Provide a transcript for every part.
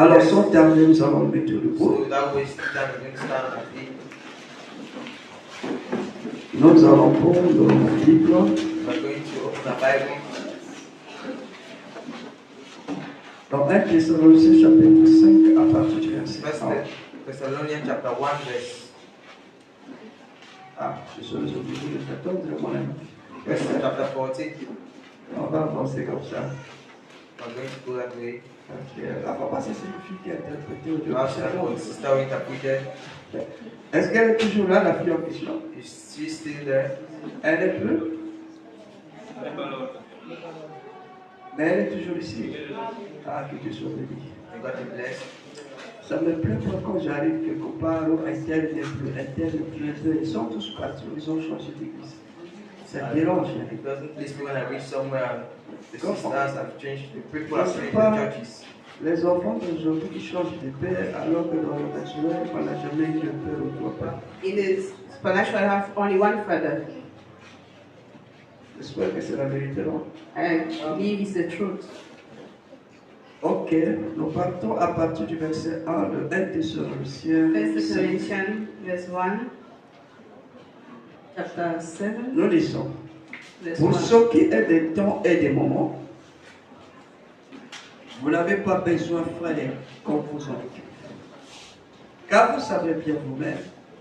Alors, sans tarder, nous allons nous mettre debout. So without wasting time, we're going to stand on our feet. Nous allons prendre notre Bible We're going to open our Bible. dans 1 Thessaloniciens chapitre 5 à partir du verset 1. Thessalonians chapter 1 verse. Ah, je suis obligé de t'attendre, mon ami. Chapter 14. On va avancer comme ça. We're going to go that way. La papa, c'est une fille qui a interprété au Our sister who interpreted. Est-ce qu'elle est toujours là, la fille en question? Is she still there? Elle est plus? Mais elle est toujours ici. Ah, que Dieu soit béni. May God be blessed. Ça me plaît pas quand j'arrive quelque part où un tel n'est plus, un tel n'est plus. Ils sont tous partis, ils ont changé d'église. Ça dérange. It doesn't please me when I reach somewhere and the sisters have changed, the people have changed Pas the churches. les enfants d'aujourd'hui qui changent de père alors que dans le naturel, on n'a jamais eu de père ou de papa. In the supernatural, I have only one father. J'espère que c'est la vérité, non? I believe it's the truth. Ok, nous partons à partir du verset 1 de 1 Thessaloniciens. 1 Thessalonians, verse 1, chapter 7, Nous lisons. verse Pour 1. ce qui est des temps et des moments, vous n'avez pas besoin, frères, qu'on vous en occupe. Car vous savez bien vous-même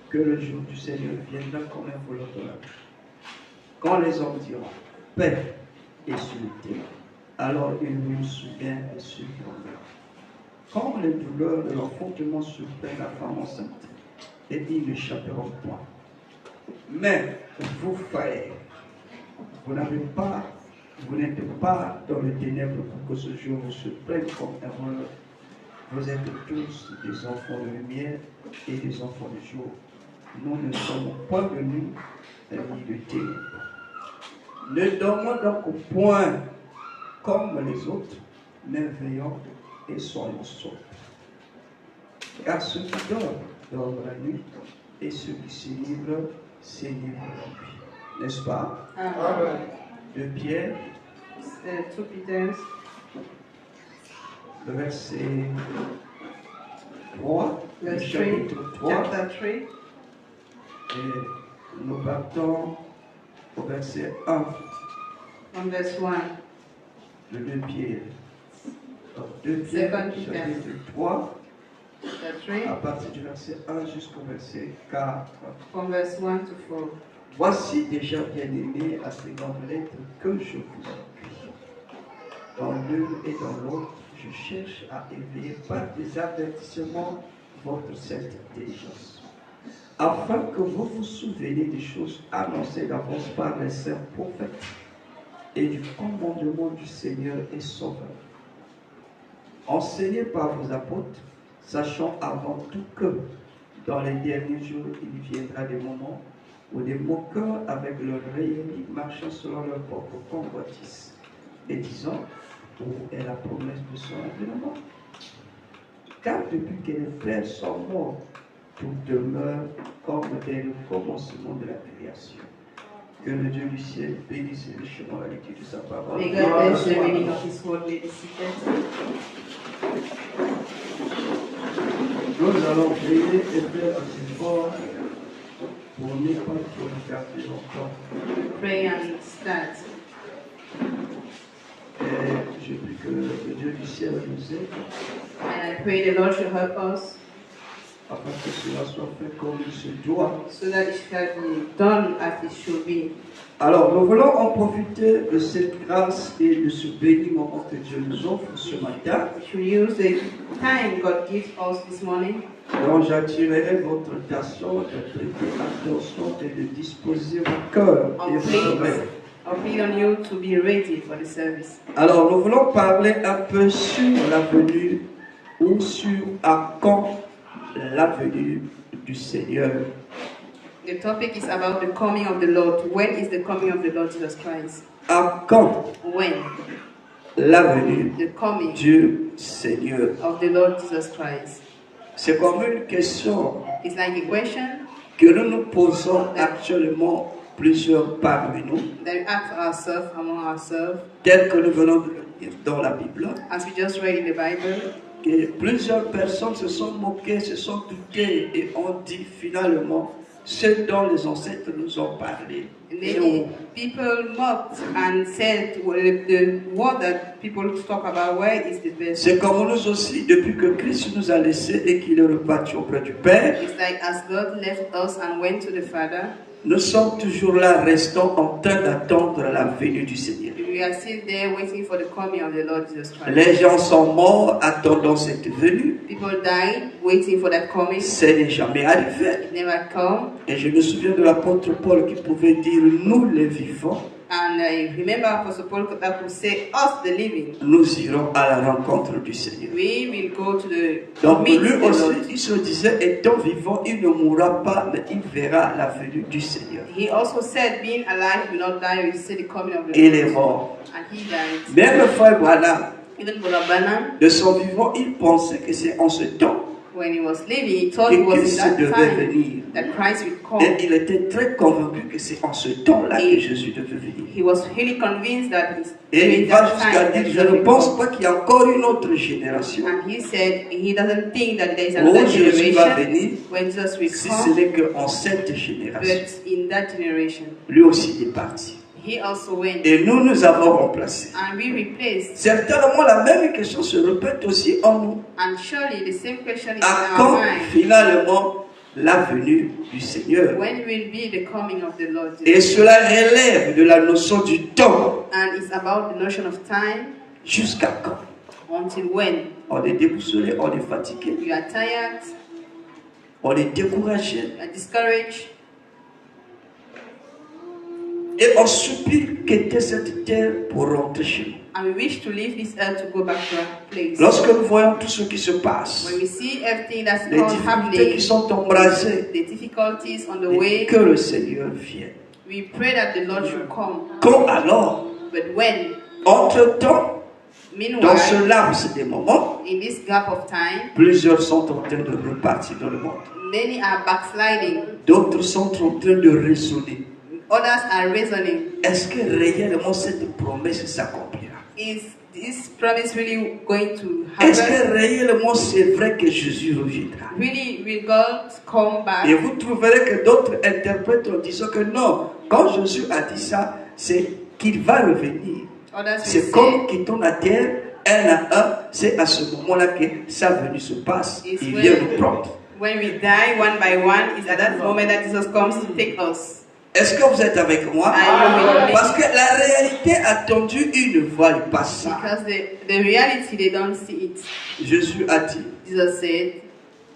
que le jour du Seigneur viendra comme un volant dans la nuit. Quand les hommes diront paix et sûreté, alors ils nous souviennent et surviendront. Quand les douleurs de l'enfantement surprennent la femme enceinte, et ils n'échapperont point. Mais vous, frères, vous n'êtes pas dans le ténèbre pour que ce jour vous surprenne comme un voleur. Vous êtes tous des enfants de lumière et des enfants du jour. Nous ne sommes pas venus ni de ténèbres. Ne dormons donc point comme les autres, mais veillons et soyons sobres. Car ceux qui dorment la nuit, et ceux qui se livrent la nuit. N'est-ce pas? Amen. De Pierre, 2 Peter, le verset 3, le verse 3, chapitre 3, chapter 3, et nous partons au verset 1 from verse 1. de 2 Pierre. Donc 2 Pierre, Second Peter. chapitre 3, Chapter à 3, partir du verset 1 jusqu'au verset 4. from verse 1 to 4. Voici déjà bien-aimés à ces grandes lettres que je vous écris. Dans l'une et dans l'autre, je cherche à éveiller par des avertissements votre sainte intelligence, afin que vous vous souveniez des choses annoncées d'avance par les saints prophètes et du commandement du Seigneur et Sauveur. Enseignés par vos apôtres, sachant avant tout que dans les derniers jours, il viendra des moments où des moqueurs avec leur rayonnement marchant selon leur propre convoitise et disant où est la promesse de son avènement. Car depuis que les frères sont morts, tout demeure comme dès le commencement de la création. Que le Dieu du ciel bénisse le chemin à l'étude de sa parole. May God bless the reading of His word, may be seated. Nous allons prier et faire un effort pour ne pas trop garder longtemps. Pray and start. Et je prie que le Dieu du ciel nous aide And I pray the Lord should help us afin que cela soit fait comme il se doit. so that it shall be done as it should be. Alors, nous voulons en profiter de cette grâce et de ce béni moment que Dieu nous offre ce matin. We should use the time God gives us this morning. Donc, j'attirerai votre attention de prêter attention et de disposer vos cœurs et vos oreilles. I'll plead on you to be ready for the service. Alors, nous voulons parler un peu sur la venue ou sur à quand la venue du Seigneur. The topic is about the coming of the Lord. When is the coming of the Lord Jesus Christ? À quand When? la venue The coming du Seigneur? of the Lord Jesus Christ. C'est comme une question It's like a question que nous nous posons actuellement plusieurs parmi nous, that we ask ourselves, among ourselves, tel que nous venons de le lire dans la Bible. as we just read in the Bible. que plusieurs personnes se sont moquées, se sont doutées et ont dit finalement ce dont les ancêtres nous ont parlé. Many people mocked and said, well, the word that people talk about, where is the best? C'est comme nous aussi, depuis que Christ nous a laissés et qu'il est reparti auprès du Père, It's like as God left us and went to the Father, nous sommes toujours là, restons en train d'attendre la venue du Seigneur. we are still there waiting for the coming of the Lord Jesus Christ. Les gens sont morts attendant cette venue. People died waiting for that coming. Ce n'est jamais arrivé. It never come. Et je me souviens de l'apôtre Paul qui pouvait dire, nous les vivants, And I remember Apostle Paul that could say, us the living, nous irons à la rencontre du Seigneur. we will go to the Donc meet lui the aussi, Lord. il se disait, étant vivant, il ne mourra pas, mais il verra la venue du Seigneur. He also said, being alive will not die, will see the coming of the Il est Lord. mort. And he died. Même le frère Branham, Even Brother Branham, de son vivant, il pensait que c'est en ce temps when he was living, he thought que it was Christ in that devait time venir. that Christ would come. Et il était très convaincu que c'est en ce temps-là que Jésus devait venir. He was really convinced that it's Et il during va that jusqu'à time that dire, he je ne will pense come. pas qu'il y a encore une autre génération And he said he doesn't think that there is où another Jésus va generation venir, when Jesus will si ce come, n'est qu'en cette génération. but in that generation, Lui aussi est parti. he also went. Et nous avons remplacé. And we replaced. Certainement, la même question se répète aussi en nous. And surely the same question is À in our quand mind. finalement la venue du Seigneur? When will be the coming of the Lord Et Jesus? cela relève de la notion du temps. And it's about the notion of time. Jusqu'à quand? Until when? On est déboussolé, on est fatigué, You are tired, on est découragé. you are discouraged, Et on supplie quitter cette terre pour rentrer chez nous. and we wish to leave this earth to go back to our place. Lorsque nous voyons tout ce qui se passe, When we see everything that's les difficultés qui happening, sont embrasées, the difficulties on the et way, que le Seigneur vienne. we pray that the Lord should come. Quand alors, But when, entre-temps, dans ce meanwhile, laps des moments, in this gap of time, plusieurs sont en train de repartir dans le monde. many are backsliding, D'autres sont en train de raisonner. others are reasoning. Est-ce que réellement cette promesse s'accomplira? Is this promise really going to Est-ce happen? que réellement c'est vrai que Jésus reviendra? Really, will God come Et back? vous trouverez que d'autres interprètent en disant que non, quand Jésus a dit ça, c'est qu'il va revenir. Others will C'est comme say, quittant la terre, un à un, c'est à ce moment-là que sa venue se passe. It's Il vient when- nous prendre. when we die one by one, is at that moment that Jesus comes to take us. Est-ce que vous êtes avec moi? Are you with me? Parce que la réalité a tendu une voix du passage. Because the reality, they don't see it. Jésus a dit, Jesus said,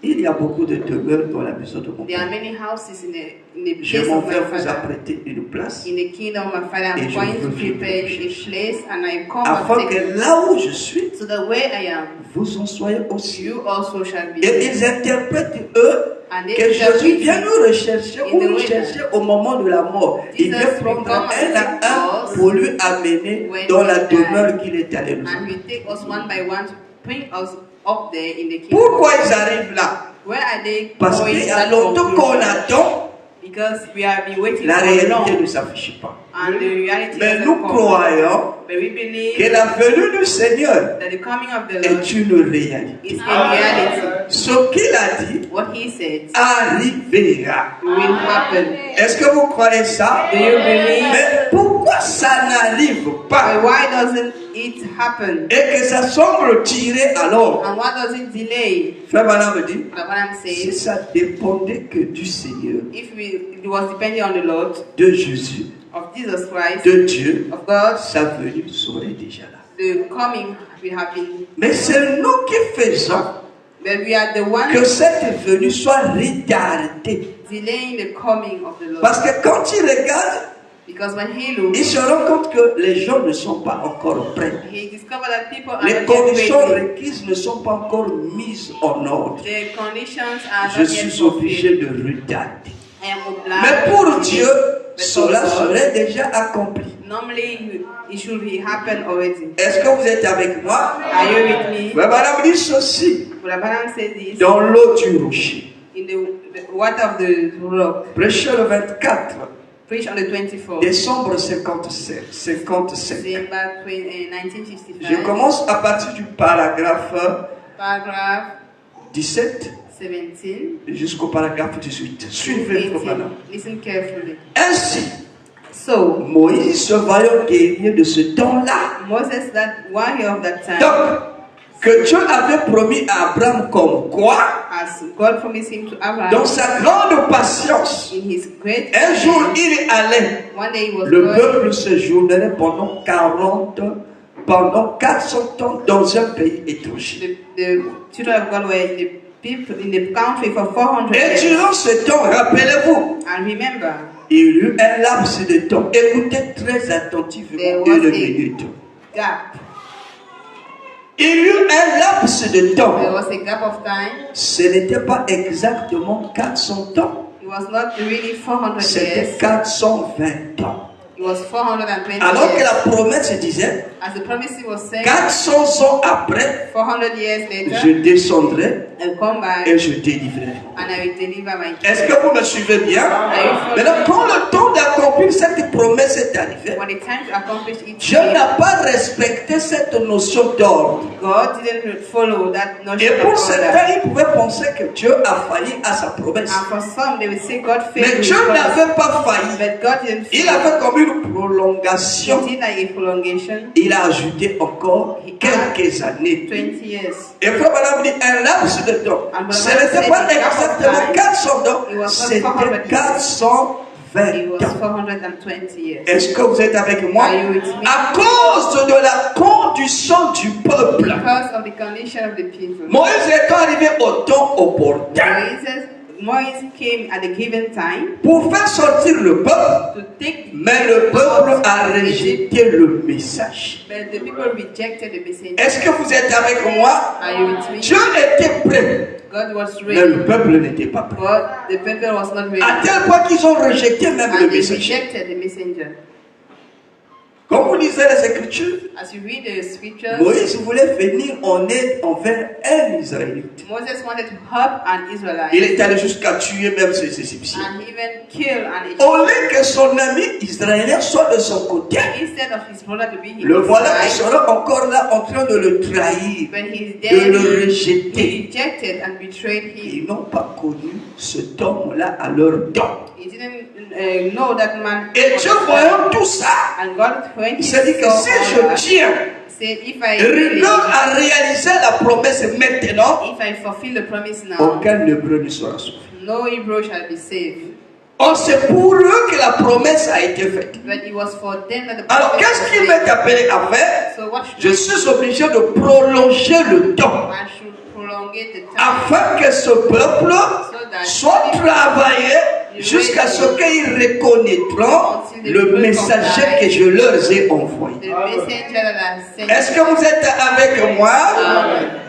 il y a beaucoup de demeures dans la maison de mon there are Père. many houses in the Je place m'en of my vais vous Father. apprêter une place, In the kingdom of my Father, Et I'm je going to reviendrai prepare vous a place, and I come afin and take que là où je suis, so the way I am, vous en soyez aussi. you also shall be. Et ils interprètent, eux, And they que shall Jésus be. vient nous rechercher In ou the nous way chercher au moment de la mort. Il Jesus vient will prendre come and un à take un us pour lui amener when dans we la die. demeure qu'il est allé nous And amener. will take us one by one to bring us up there in the kingdom. Pourquoi ils arrivent là? Where are they Parce going qu'il y to a that longtemps qu'on conclusion? attend, Because we have been waiting la for réalité long, ne s'affiche pas. and the reality Mais doesn't nous come. croyons But we believe que la venue du Seigneur that the coming of the Lord est une réalité. is a reality. Ce qu'il a dit What he said arrivera. will happen. Est-ce que vous croyez ça? Do you believe? Mais pourquoi ça n'arrive But pas? why doesn't it happen? Et que ça semble tirer alors? And what does it delay? Frère Branham me dit, Like what I'm si saying, ça dépendait que du Seigneur, it was depending on the Lord, de Jésus, of Jesus Christ, de Dieu, of God, sa venue serait déjà là. the coming will have been. Mais c'est nous qui faisons But we are the que ones cette venue soit retardée. delaying the coming of the Lord. Parce que quand il regarde, Because when he il looks, se rend compte que les gens ne sont pas encore prêts. he discovered that people are Les not yet conditions ready. requises ne sont pas encore mises en ordre. The conditions are Je not yet suis obligé fulfilled. de retarder. I am Mais obliged. pour Dieu, But cela for God, serait déjà accompli. normally it should be happen already. Est-ce que vous êtes avec moi? Are you with me? Mais madame dit ceci, Brother Branham said this dans l'eau du rocher. in the water of the rock. Prêcheur le 24, Preached on the 24th décembre 55. December 1955. Je commence à partir du paragraphe paragraph 17 17 jusqu'au paragraphe 18. Suivez maintenant. Listen carefully. Ainsi, So, Moïse, ce vaillant guerrier de ce temps-là, Moses, that warrior of that time, donc, que Dieu avait promis à Abraham comme quoi, as God promised him to Abraham, dans sa grande patience, in his great un jour kindness, il est allé, one day he was le going, peuple séjournerait pendant 400 ans dans un pays étranger. the children of God were in the people in the country for 400 Et years. durant ce temps, rappelez-vous, And remember, il y eut un laps de temps. Écoutez très attentivement there was une a minute. gap. Il y eut un laps de There temps. was a gap of time. Ce n'était pas exactement 400 ans. It was not really 400 C'était years. 420 ans. It was 420 Alors que years. la promesse disait, As the promise was saying, 400 ans après, 400 years je later, descendrai I'll come back et je délivrerai. and I will deliver my Est-ce children. que vous me suivez bien? Maintenant, quand le temps d'accomplir cette promesse est arrivé, When the time to accomplish it Dieu came, n'a pas respecté cette notion d'ordre. God didn't follow that Et notion pour of order. certains, ils pouvaient penser que Dieu a failli à sa promesse. And for some, they will say God Mais failed Dieu his promise. n'avait pas failli. But God didn't Il fail. a fait comme une He prolongation. did like a prolongation, Il a ajouté encore quelques années. 20 years. Et frère Madame dit un laps de temps. Ce n'était pas exactement 400 ans, c'était 420 It was ans. 420 years. Est-ce que vous êtes avec moi? Are you with me? À cause de la condition du peuple, Because of the condition of the people. Moïse est arrivé au temps opportun Moses came at a given time pour faire sortir le peuple, to take the mais le peuple a rejeté le message. But the people rejected the message. Est-ce que vous êtes avec moi? Are you with me? Dieu était prêt, God was mais ready, le peuple n'était pas prêt. but the people was not ready. À tel point qu'ils ont rejeté même le And they messager. rejected the messenger. Quand vous lisez les Écritures, As you read the scriptures, Moïse voulait venir en aide envers un Israélite. Moses wanted to help an Israelite. Il est allé jusqu'à tuer même ses Égyptiens. And even kill an Au Egyptian. lieu que son ami israélien soit de son côté, Instead of his brother to be his le voilà qui side, sera encore là en train de le trahir, when he's de dead, le he rejeter. rejected and betrayed him. Ils n'ont pas connu cet homme-là à leur temps. He didn't know that man. Et Dieu voyant tout ça, And God, when il he s'est dit que saw si all je that, tiens said, if I rigueur à réaliser la promesse maintenant, if I fulfill the promise now, aucun hébreu ne sera sauvé. no Hebrew shall be saved. Or, c'est pour eux que la promesse a été faite. But it was for them that the Alors, promise qu'est-ce was qu'il made. m'est appelé à faire? So what Je should suis obligé de prolonger le temps I should prolongate the time afin que ce peuple soit travaillé jusqu'à ce qu'ils reconnaîtront le messager que je leur ai envoyé. the messenger that I sent. Est-ce que vous êtes avec moi?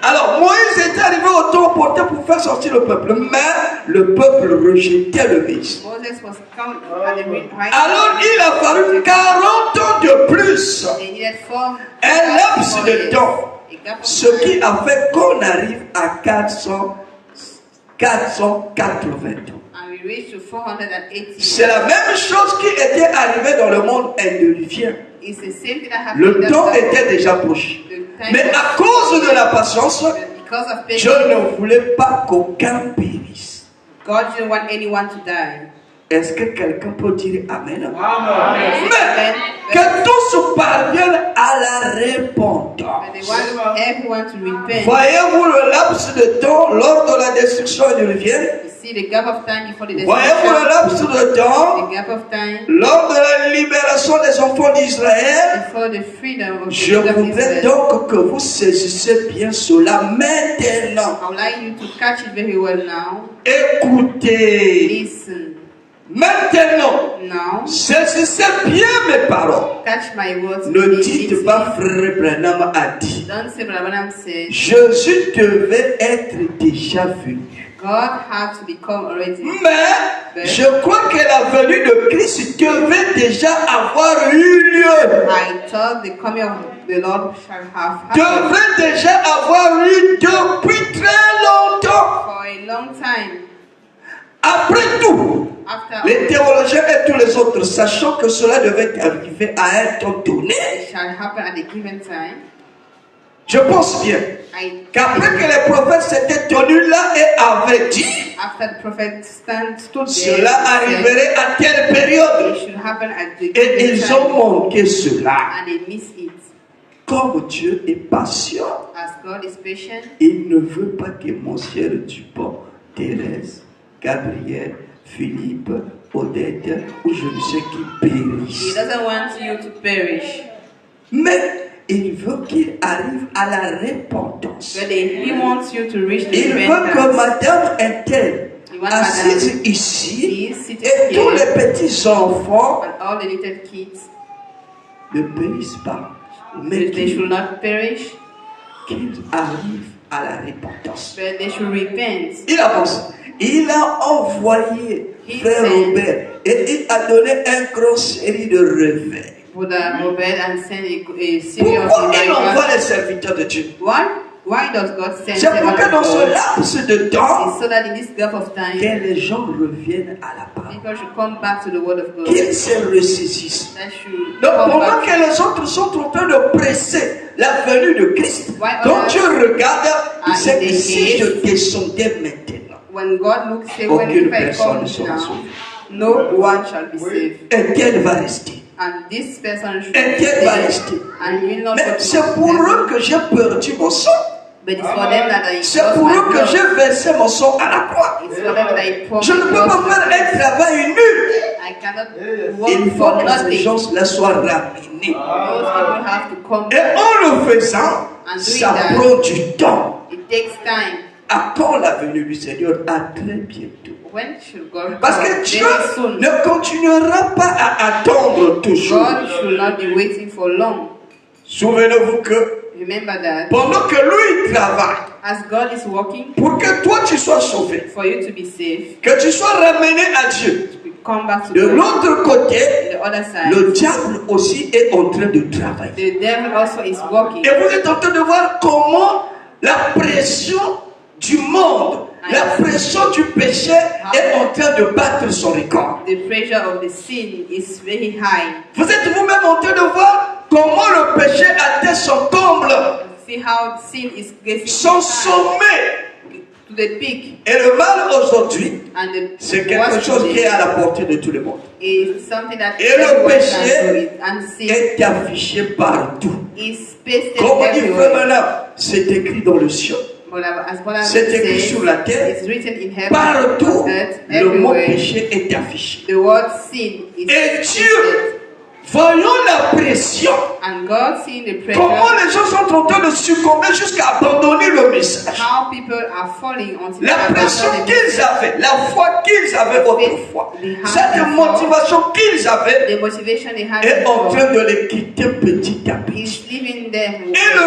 Alors, Moïse est arrivé au temps opportun pour faire sortir le peuple, mais le peuple rejetait le Messie. Moses was come at the right Alors, il a fallu 40 ans de plus, They needed four un laps de years. temps, A gap of ce qui a fait qu'on arrive à 480 ans. And we reached to 480. C'est la même chose qui était arrivée dans le monde indolifien. It's the same thing that happened. Le in temps that était déjà proche. the time Mais was- à cause de la patience, because of Dieu patience, ne voulait pas qu'aucun périsse. God didn't want anyone to die. Est-ce que quelqu'un peut dire Amen? Amen. Mais que tous parviennent à la repentance. But they want everyone to repent. Voyez-vous le laps de temps lors de la destruction égyptienne? You see the gap of time before the Voyez-vous le destruction. laps de temps The gap of time lors de la libération des enfants d'Israël? before the freedom of the Je children of voudrais Israel. donc que vous saisissiez bien cela maintenant. I would like you to catch it very well now. Écoutez, Listen. maintenant, Now, saisissez bien mes paroles. catch my words. Ne dites immediately. pas Frère Branham a dit. Don't say Brother Branham said. Jésus devait être déjà venu. God had to become already. Mais je crois que la venue de Christ devait déjà avoir eu lieu. I thought the coming of the Lord shall have happened Devait déjà avoir eu depuis très longtemps. for a long time. Après tout, After les théologiens et tous les autres, sachant que cela devait arriver à un temps donné, it shall happen at a given time. Je pense bien qu'après que les prophètes s'étaient tenus là et avaient dit, after the prophet stood there, cela arriverait à telle période. it should happen at the Et ils time, ont manqué cela. and they miss it. Comme Dieu est patient, As God is patient, il ne veut pas que mon cher Dupont, Thérèse, Gabriel, Philippe, Odette ou je ne sais qui He périssent. doesn't want you to perish, Mais il veut qu'il arrive à la repentance. but He wants you to reach the Il veut que repentance. madame est-elle He wants assise Madame ici is seated et tous here, les petits enfants and all the little kids, ne périssent pas, mais they should not perish, qu'ils arrivent à la repentance. but they should repent. Il avance. Il a envoyé He frère sent- Robert et il a donné un grand série de réveils. Brother Robert and send a series of Pourquoi il reminders. envoie les serviteurs de Dieu? Why does God send C'est pour que servants dans of ce God? laps de temps, It's so that in this gap of time, que les gens reviennent à la parole, people should come back to the word of God. qu'ils se ressaisissent. That should Donc come pendant back. que les autres sont en train de presser la venue de Christ, Why quand others Dieu regarde, il are sait in que the si haste? je descendais maintenant, When God looks, say, when aucune if I personne come ne sera now, sauvée. no one shall be saved. Et qu'elle va rester. And this person should Et be qu'elle va saved. rester. And will not Mais go to c'est pour heaven. eux que j'ai perdu mon sang. But it's for them that I C'est lost pour my eux que blood. j'ai versé mon sang à la croix. It's for them that I poured Je ne my peux pas blood. faire un travail nul. I cannot Il work faut for que ces nothing. gens-là soient ramenés. Those people have to come Et back. en le faisant, And doing ça that, prend du temps. it takes time. À quand la venue du Seigneur? À très bientôt. When should God Parce come? que Dieu Very soon. ne continuera pas à attendre toujours. God should not be waiting for long. Souvenez-vous que Remember that pendant que lui travaille as God is working pour que toi tu sois sauvé, for you to be saved, que tu sois ramené à Dieu, to come back to de God. l'autre côté, The other side, le diable aussi est en train de travailler. the devil also is working. Et vous êtes en train de voir comment la pression du monde, la pression du péché est en train de battre son record. The pressure of the sin is very high. Vous êtes vous-même en train de voir comment le péché atteint son comble, See how sin is getting son high sommet. to the peak, Et le mal aujourd'hui, and the c'est quelque worst chose qui est à today la portée de tout le monde. is something that Et le everyone péché can do it, and sin est affiché partout. is pasted Comme on dit everywhere. maintenant, c'est écrit dans le ciel. But as Paul C'est écrit says, sur la terre. it's written in heaven, Partout, on earth, le mot everywhere. péché est affiché. The word sin is Et pasted. Dieu, voyons la pression. And God seeing the pressure, Comment les gens sont en train de succomber jusqu'à abandonner le message. how people are falling until La they pression abandon the qu'ils message. avaient, la foi qu'ils avaient autrefois, cette motivation qu'ils avaient The motivation they had est en before train de les quitter petit à petit. is leaving them. Et le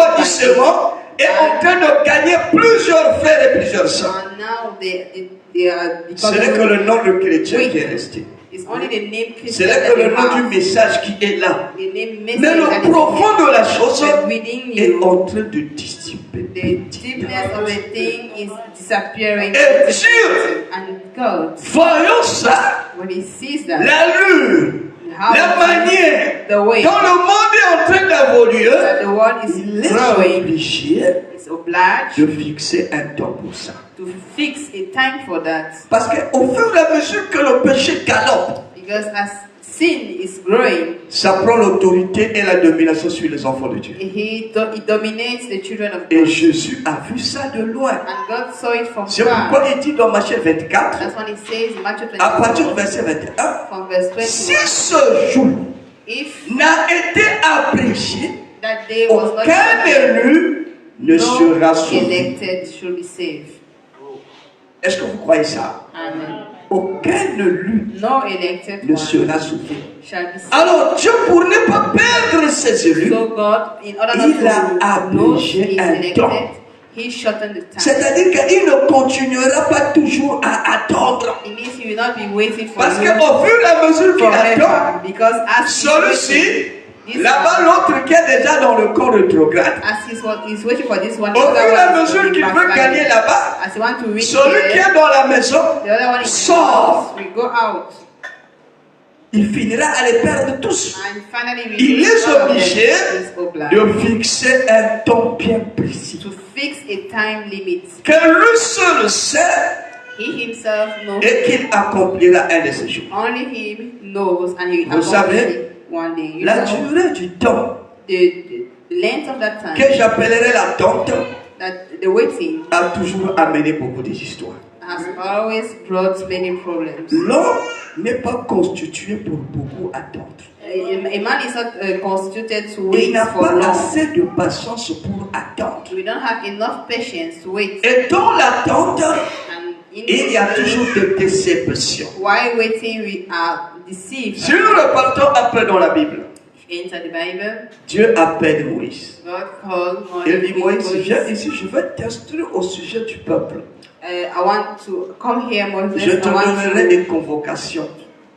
refroidissement est en train de gagner plusieurs frères et plusieurs sœurs. And now they are Ce n'est que le nom de chrétien qui est resté. It's only the name Ce Christian n'est that que they le nom du have. message qui est là. The name Mais message that le is profond de la chose but within est you. en train de dissiper. The petit à deepness of petit. the thing is disappearing. Et Dieu, And God, voyons ça, when He sees that, l'allure, how la manière the way dont le monde est en train d'évoluer, that the world il is est growing, obligé is obliged de fixer un temps pour ça. to fix a time for that. Parce qu'au fur et à mesure que le péché galope, Because as sin is growing, ça prend l'autorité et la domination sur les enfants de Dieu. He dominates the children of Et God. Jésus a vu ça de loin. And God saw it from C'est far. pourquoi il dit dans Matthieu 24, That's what He says in Matthew à partir 24, du verset 21, from verse si 21. ce jour If n'a été apprécié, that day was not aucun taken, élu ne sera no sauvé. elected should be saved. Est-ce que vous croyez ça? Amen. Aucun élu No elected ne one sera sauvé. shall be saved. Alors Dieu, pour ne pas perdre ses élus, So God, in order Il not a to lose abrégé his un elected, temps. He shortened the time. c'est-à-dire qu'il ne continuera pas toujours à attendre. It means He will not be waiting for Parce you qu'au fur et à mesure qu'il attend, forever. Because as he's celui-ci, waiting, this là-bas one, l'autre qui est déjà dans le camp rétrograde, as he's waiting for this one, au the fur other et à one is mesure qu'il going veut back. gagner là-bas, As he want to reach celui qui there, est dans la maison the other one is sort. we go out. il finira à les perdre tous. And finally, Il les all of them obligeait is obliged de fixer un temps bien précis. to fix a time limit. Que lui seul sait He himself knows. et qu'il accomplira un de ces jours. Only him knows, and he will Vous accomplish savez, it one day. You La know, durée du temps the length of that time, que j'appellerai l'attente that the waiting a toujours amené beaucoup d'histoires. has always brought many problems. L'homme n'est pas constitué pour beaucoup attendre. A man is not constituted to Il wait n'a for pas long. assez de patience pour attendre. We don't have enough patience to wait. Et dans l'attente, And il y a toujours des déceptions. while waiting, we are deceived. Si nous repartons un peu dans la Bible, Enter the Bible, Dieu appelle Moïse. God called Il dit, Moïse, Moses. viens ici, je vais t'instruire au sujet du peuple. I want to come here, Moses. Je te I want donnerai des convocations,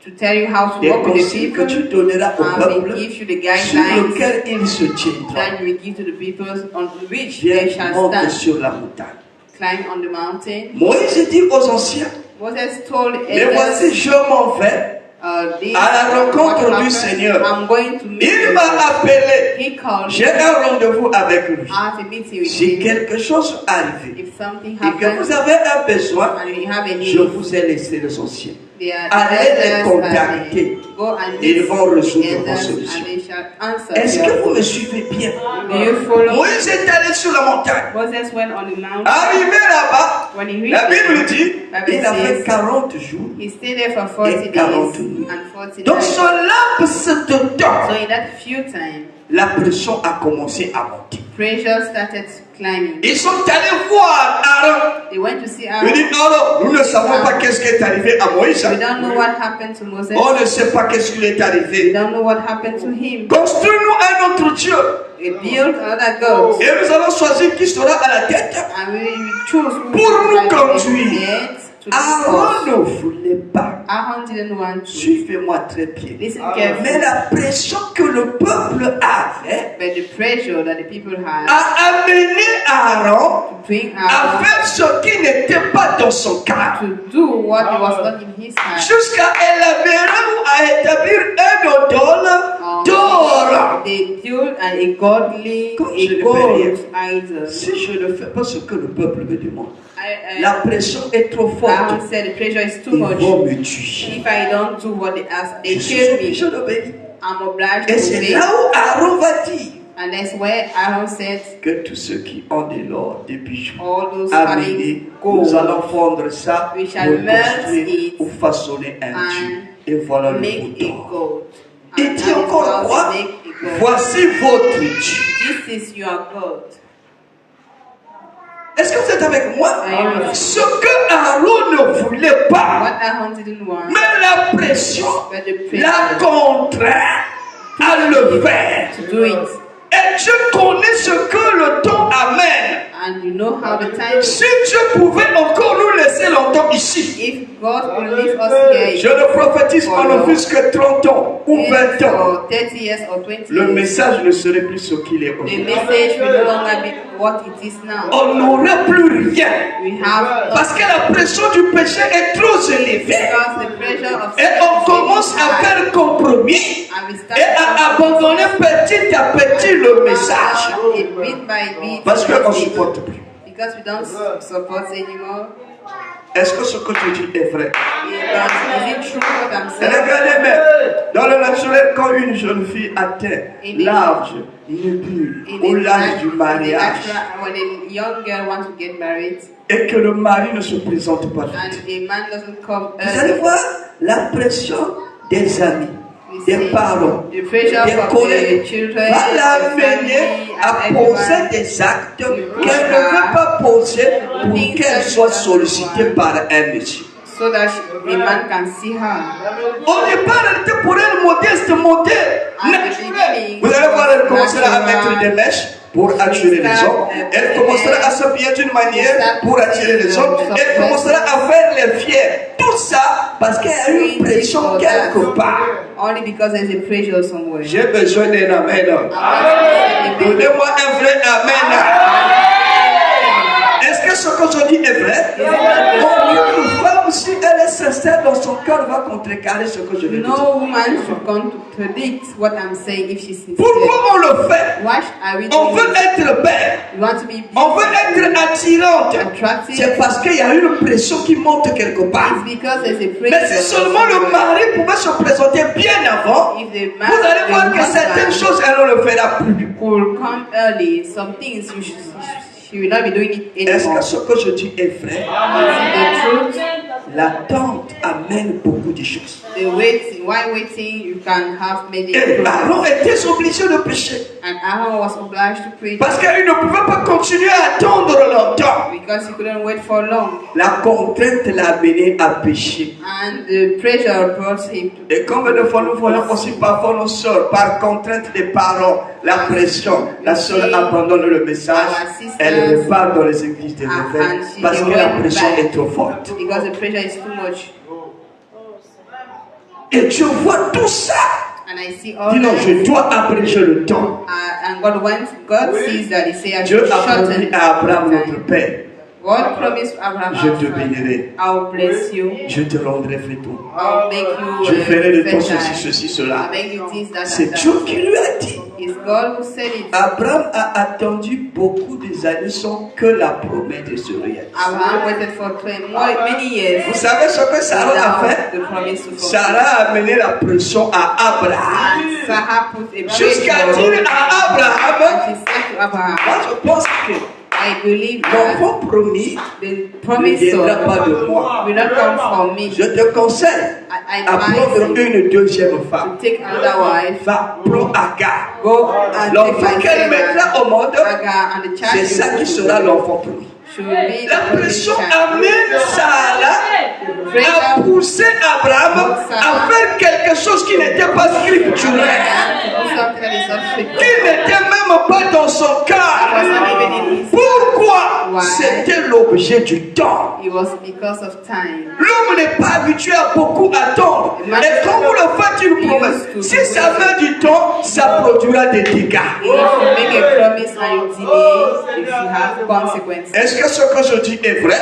to tell you how to des work with the conseils que people. tu donneras au I will peuple give you the sur guidelines lequel il se tiendra. that you will give to the people on which Viens, they shall monte stand. sur la montagne. Climb on the mountain. Moïse dit aux anciens, Moses told mais voici, elders, je m'en vais this à la rencontre what du happened. Seigneur. I'm going to meet Il the m'a Lord. appelé. He called J'ai me. un rendez-vous avec lui. I have a meeting with Si him. quelque chose arrive If something et que vous happens avez un besoin, and you have a je need, vous ai laissé les anciens. they are Allez the les elders contacter. and go and Ils meet vont résoudre the vos elders solutions. and they shall answer. Est-ce your que vous me questions. suivez bien? Do you follow? Moïse est allé sur la montagne. Moses went on the mountain. Arrivé là-bas, When he la reached Bible it, dit, Bible il a fait says, 40 jours. he stayed there for 40 Et 40 days nuits. and 40 Dans nights. ce laps de temps, So in that few time, la pression a commencé à monter. pressure started climbing. Ils sont allés voir Aaron. They went to see Il Aaron. dit, non, nous ne savons pas qu'est-ce qui est arrivé à Moïse. We don't know what happened to Moses. On ne sait pas qu'est-ce qui lui est We arrivé. don't know what happened to him. Construis-nous un autre Dieu. We built another god. Et nous allons choisir qui sera à la tête. And we choose who Pour to nous be conduire. head to Aaron lead ne us. voulait pas. Aaron didn't want to. Suivez-moi très bien. Listen Mais carefully. la pression que le peuple avait But the pressure that the people had a amené Aaron to bring à Aaron faire ce qui n'était pas dans son cœur. to do what was not in his heart. Jusqu'à élaborer ou à établir un idole d'or. They built a godly, Comme je a le gold idol. Si je ne fais pas ce que le peuple me demande, I, la pression est trop forte. Aaron said the pressure is too Ils much. vont me tuer. If I don't do what they ask, they Je suis kill me. obligé d'obéir. I'm obliged Et to c'est obey. là où Aaron va dire And that's where Aaron said, que tous ceux qui ont de l'or, des bijoux, all those amenez, having nous gold, allons fondre ça We pour shall melt construire it ou façonner un and Dieu. Et voilà le make a bouton. gold. Il And dit that is encore how quoi? they make a gold. Voici votre Dieu. This is your God. Est-ce que vous êtes avec moi? Amen. Ce que Aaron ne voulait pas, What Aaron didn't want, mais la pression but the l'a pressure contraint à le faire. to do it. Et Dieu connaît ce que le temps amène. And you know how the time is. Si Dieu pouvait encore nous laisser longtemps ici, If God will leave us here je ne prophétise pas non plus que 30 ans ou 20 ans, for 30 years or 20 le years, message ne serait plus ce qu'il est the aujourd'hui. message will no longer be what it is now. On n'aurait plus rien. We have Parce que la pression du péché est trop élevée. because the pressure of Et on commence à faire compromis and we start et à abandonner petit à petit le message. bit by bit Parce qu'on ne supporte plus. because we don't support anymore. Est-ce que ce que tu dis est vrai? Is it true what I'm saying? Regardez même, dans le naturel, quand une jeune fille atteint l'âge nubile ou l'âge du mariage When a young girl wants to get married et que le mari ne se présente pas and vite, a man doesn't come vous allez early, voir la pression des amis, des parents, the pressure des from collègues the children, va the l'amener family, à and poser everyone. des actes qu'elle ne veut pas poser pour qu'elle soit sollicitée par un monsieur. So that a man can see her. Au départ, elle était pour elle modeste, modèle. At the beginning, Vous allez voir, elle commencera à mettre des mèches pour attirer les hommes. Elle commencera à s'habiller d'une manière pour attirer les hommes. Elle commencera à faire les fiers. Tout ça parce qu'il y a une pression quelque part. Only because there's a pressure somewhere. J'ai besoin d'un amen. Donnez-moi un vrai amen. Est-ce que ce que je dis est vrai? Une femme, si elle est sincère dans son cœur va contrecarrer ce que je vais dire. No woman should contradict what I'm saying if she's sincere. Pourquoi on le fait? Why are we On doing veut it? être belle. You want to be On veut être attirante. attractive? C'est parce qu'il y a une pression qui monte quelque part. It's because there's a Mais pressure. si seulement le mari pouvait se présenter bien avant, If the man, vous allez voir que certaines choses, elle ne le fera plus. could come early, some things she will not be doing it Est-ce anymore. que ce que je dis est vrai? The truth, L'attente amène beaucoup de choses. the waiting, while waiting, you can have many Et problems. Aaron était obligé de pécher. And Aaron was obliged to pray Parce qu'il ne pouvait pas continuer à attendre longtemps. because he couldn't wait for long. La contrainte l'a amené à pécher. And the pressure brought him to. Et comme nous voyons aussi parfois nos soeurs, par contrainte des parents, la pression, la soeur abandonne le message, elle repart dans les églises des réveils parce que la pression est trop forte. Because the pressure is too much. Et Dieu voit tout ça. And I see all Dis non, that. je dois abréger le temps. And God sees that. He says, I Dieu should a promis shorten à Abraham, time. notre père, God promised Abraham, je te bénirai, I'll bless you. je te rendrai fructueux. I'll make you Je ferai de toi fertile. ceci, cela. I'll make you this, that, C'est and Dieu that. qui lui a dit. It's God who said it. Abraham a attendu beaucoup des années sans que la promesse se réalise. Abraham waited for many years. Vous savez ce que Sarah a without fait? the promise to fulfill. Sarah a amené la pression à Abraham. And Sarah put a Jusqu'à pressure. dire à Abraham, And she said to Abraham, moi je pense que I believe that l'enfant promis the ne promise viendra son pas de moi. will not come from me. Je te conseille I à prendre advise you une deuxième to femme. take another wife. Va, prends Agar. Go and L'enfant take qu'elle mettra au monde, Agar, and the child c'est ça qui sera l'enfant promis. should be La the pression promised child. amène Sarah à pousser Abraham à faire quelque chose qui n'était pas scripturel, qui n'était même pas dans son cœur. Pourquoi? C'était l'objet du temps. It was because of time. L'homme n'est pas habitué à beaucoup attendre. Et quand vous le faites une promesse, si ça met du temps, ça produira des dégâts. If you make a promise and you delay, if you have consequences. Est-ce que ce que je dis est vrai?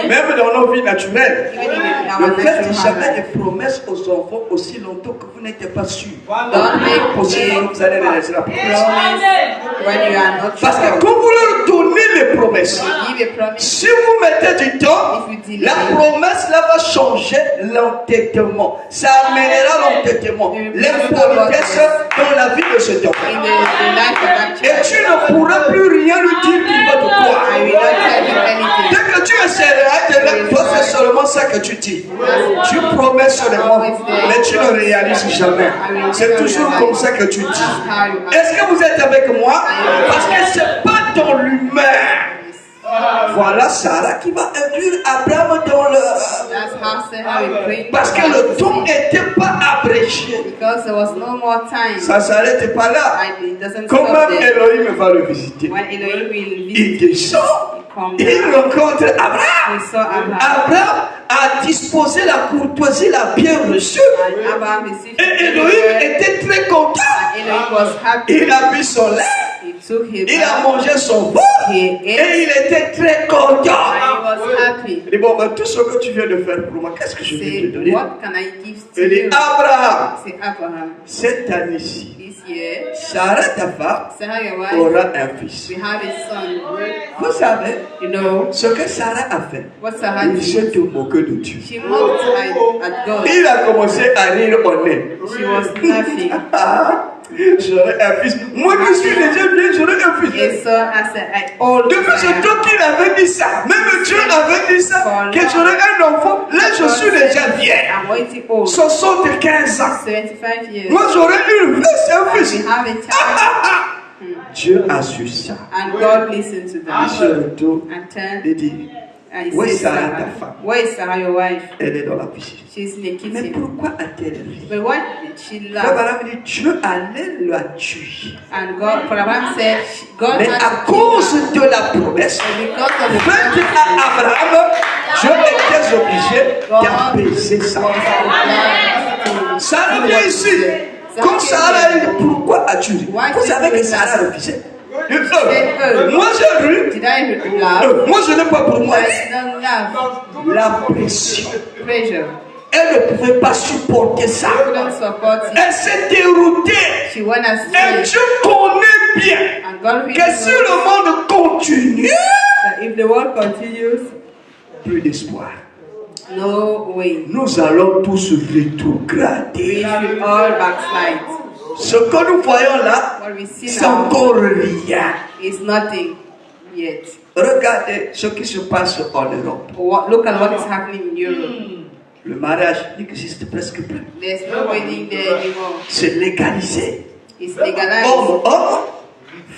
Même dans nos vies naturelles. Even in our Ne faites natural jamais life. des promesses aux enfants aussi longtemps que vous n'êtes pas sûr. Don't make Possible que vous allez les laisser la promesse. promise when you are not Parce que sure. quand vous leur donnez les promesses, Give a promise. si vous mettez du temps, la promesse là va changer l'entêtement. Ça amènera l'entêtement, l'impolitesse dans la vie de cet enfant. In the life of that Et child, tu ne pourras plus rien lui dire qu'il va te I croire. will not tell you anything. Dès que tu essaieras de le toi, c'est seulement ça que tu dis. Tu promets seulement, mais tu ne réalises jamais. C'est toujours comme ça que tu dis. Est-ce que vous êtes avec moi? Parce que c'est pas dans l'humain. Voilà Sarah qui va induire Abraham dans le... That's how Sarah will pray. Parce que le temps n'était pas abrégé. Because there was no more time. Ça ne s'arrête pas là. And it doesn't Quand stop même there. Elohim va le visiter. When Elohim will Il visit, descend, come il down. rencontre Abraham. We saw Abraham. Abraham a disposé la courtoisie, l'a bien reçu. And Abraham received Et the Elohim word. était très content. Elohim was happy. Il a bu son lait, He took him il a out. mangé son veau He et ate. il était très content. And he was happy. Il dit, bon, ben, tout ce que tu viens de faire pour moi, qu'est-ce que je vais te Say, donner? what can I give to Il dit, you? Abraham, Say, Abraham, cette année-ci, this year, Sarah, ta femme, Sarah, your wife, aura un fils. we have a son. Vous savez, You know ce que Sarah a fait, what Sarah il did? s'est moqué de Dieu. She mocked at God. Il a commencé à rire au nez. She was laughing. Ah, j'aurai un fils. Moi qui suis déjà bien, j'aurai un fils. His son has an old Depuis ce man. temps qu'il avait dit ça, même Dieu avait dit ça, que j'aurai un enfant. Là, je suis déjà vieille. I'm waiting old. 75 ans. 75 years. Moi, j'aurai une fils, un We fils. have a child. Dieu a su ça. And God listened to Il se that. retourne And turned et dit, and he où est said, Sarah, ta Sarah, femme? where is Sarah, your wife? Elle est dans la piscine. She's in the Mais kitchen. pourquoi a-t-elle ri? But why did she Frère laugh? Abraham dit, Dieu allait la tuer. And God, for Abraham said, God Mais had à to kill her. cause de la promesse, Because of the faite à Abraham, Dieu était obligé d'apaiser ça. Sarah vient ici. Quand Sarah dit, pourquoi as-tu ri? Vous savez que Sarah a refusé. Moi j'ai ri. Did I laugh? Moi je n'ai pas pour moi. I don't laugh. La pression. Pressure. Elle ne pouvait pas supporter ça. She couldn't support it. Elle s'est déroutée. She went Et astray. Dieu connaît bien And God really que si knows le monde continue, that if the world continues, plus d'espoir. no way. Nous allons tous rétrograder. We should all backslide. Ce que nous voyons là, What we see c'est now encore rien. is nothing yet. Regardez ce qui se passe en Europe. Look at what is happening in Europe. Le mariage n'existe presque plus. There's no wedding there anymore. C'est légalisé. It's legalized. Homme, homme,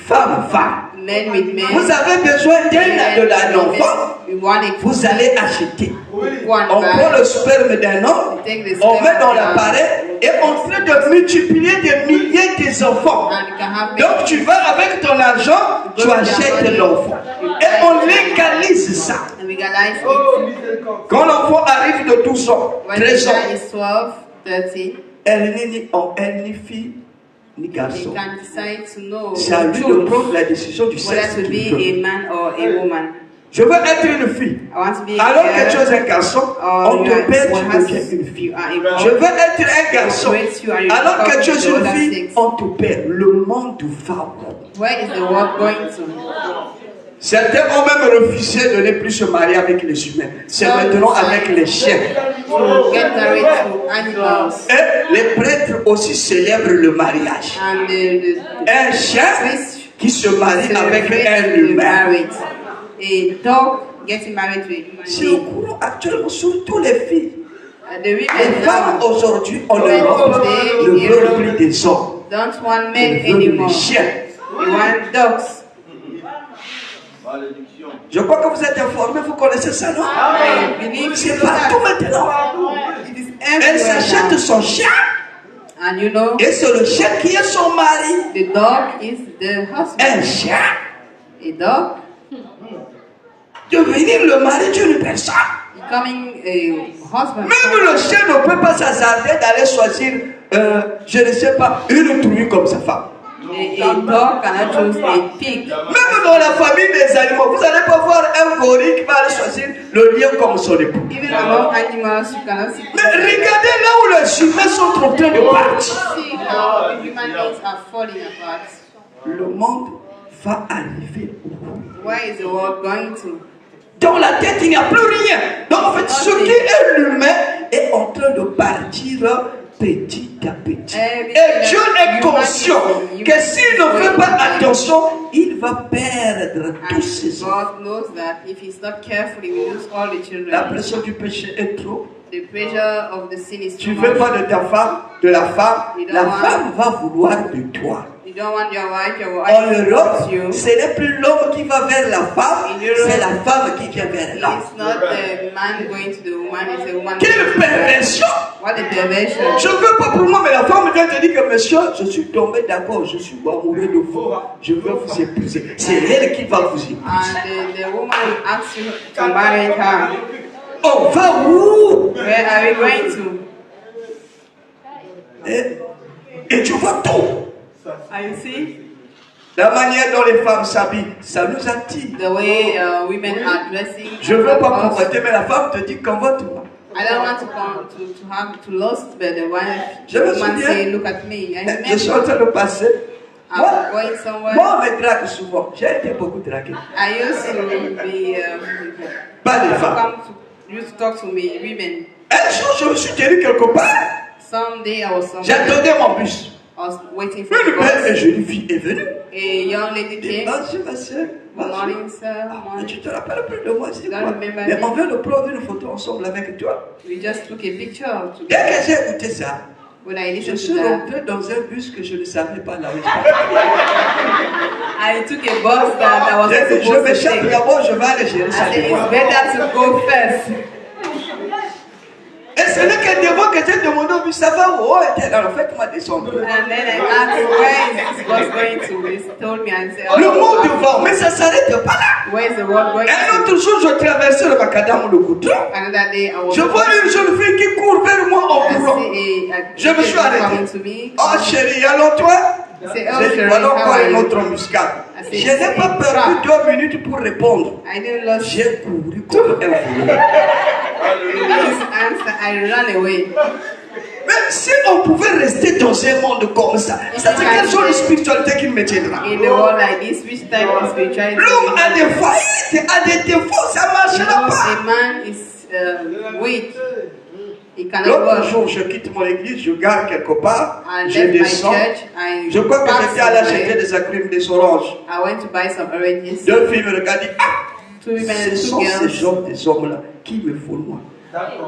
femme, femme. Men with men. Vous avez besoin d'un enfant, We want a vous allez acheter. one On prend le sperme d'un homme, on met dans l'appareil et on fait de multiplier des milliers d'enfants. and you can have Donc tu vas avec ton argent, tu achètes l'enfant. Et on légalise ça. and legalize it. Quand l'enfant arrive de 12 ans, When the 13 ans, child is 12, 13, elle n'est ni fille ni they garçon. can decide to know C'est à lui de choose prendre la décision du sexe whether to qu'il veut. be a man or a woman. Je veux être une fille. I want to be a Alors que tu girl, es un garçon, or on you te are perd, one tu has deviens une fille. you are a Je boy. veux être un garçon. Alors que tu es une The fille, other sex. on te perd. Le monde va où? Where is the world going to? Certains ont même refusé de ne plus se marier avec les humains. C'est maintenant avec les chiens. To get married to animals. Et les prêtres aussi célèbrent le mariage. And the Un chien priest qui se marie avec celebrate un the humain. marriage. A dog getting married to a human C'est au being. courant actuellement, surtout les filles. The Les women femmes now aujourd'hui en Europe ne veulent plus des hommes. don't want men Ils veulent anymore. des chiens. They want dogs. Je crois que vous êtes informés, vous connaissez ça, non? I believe C'est you know partout that. maintenant. It is Elle everywhere s'achète now. son chien And you know, et c'est le chien qui est son mari. the dog is the Un husband. chien A dog devenir le mari d'une personne. becoming a husband. Même le chien ne peut pas s'hasarder d'aller choisir, je ne sais pas, une truie comme sa femme. A dog cannot choose a pig. Même dans la famille des animaux, vous n'allez pas voir un gorille qui va aller choisir le lion comme son époux. Even among animals, you cannot see. Mais regardez là où les humains sont en train de partir. See how the human beings are falling apart. Le monde va arriver au bout. Where is the world going to? Dans la tête, il n'y a plus rien. Donc en fait, ce qui est l'humain est en train de partir petit à petit. Et Dieu est conscient que s'il ne fait pas attention, il va perdre tous ses enfants. God knows that if he's not careful, he will lose all the La children. pression du péché est trop. The pressure of the sin is Tu too ne veux much. pas de ta femme, de la femme. La femme va vouloir de toi. You don't want your wife En wants Europe, you. ce n'est plus l'homme qui va vers la femme, c'est la femme qui vient vers l'homme. It's not the man going to the woman, it's the woman. Quelle going to the man. perversion! What a perversion. Je ne veux pas pour moi, mais la femme vient te dire que monsieur, je suis tombé d'accord, je suis amoureux de vous, je veux vous épouser. C'est elle qui va vous épouser. And the woman asks you to marry her. On va où? Where are we going to? Et tu vois tout. Are you see? La manière dont les femmes s'habillent, ça nous attire. The way women are dressing. Je ne veux pas convoiter, mais la femme te dit convoite-moi. I don't want to come to have to lust, but the wife, Je me woman souviens. say, look at me. I Je suis en train de passer. I'm going somewhere. Moi, on me drague souvent. J'ai été beaucoup dragué. I used to be Pas des femmes. used to talk to me, women. Un jour, je me suis tenu quelque part. Someday I was somewhere. J'attendais mon bus. I was waiting for the Une belle et bus. jeune fille est venue. A young lady came. Bonjour, ma soeur. Good morning, sir. Mais Morning. tu te rappelles plus de moi, c'est I don't quoi? remember Mais me. on vient de prendre une photo ensemble avec toi. We just took a picture Dès together. que j'ai écouté ça, When I je listened to suis that, rentré dans un bus que je ne savais pas là où I took a bus that I was je not supposed to m'échappe take. d'abord, je vais aller gérer ça. I said it's better to go first. Et ce n'est que devant que j'ai demandé au bus, ça va où? En fait, on m'a descendu. And then I asked, where is this bus going to? He told me and said, Le monde oh, va, mais ça ne s'arrête pas là. where is the world going Un to? autre jour, je traversais le macadam, le goudron. Another day, I was Je vois une jeune fille qui court vers moi en I courant. see a Je me suis arrêté. coming to me. Oh chérie, allons toi? I said, oh, J'ai dit, Sherry, voilà how encore are une you? autre muscade. said, Je n'ai pas "It's a perdu trap." 2 minutes pour répondre. I didn't lose J'ai couru comme un voleur. his answer. I ran away. Mais si on pouvait rester dans un monde comme ça, ça c'est quelle genre de spiritualité qui me tiendra? In the world like this, which type of spirituality? L'homme a des faillites, a des défauts, ça ne marchera No, pas. a man is weak. He cannot L'autre work. jour, je quitte mon église, je gare quelque part, I je left my descends. church. I Je crois que passed j'étais allé acheter away. des agrumes, des oranges. I went to buy some oranges. 2 filles me regardent et disent, ah, Two women ce and two sont ces girls. gens, des hommes-là qui me font moi.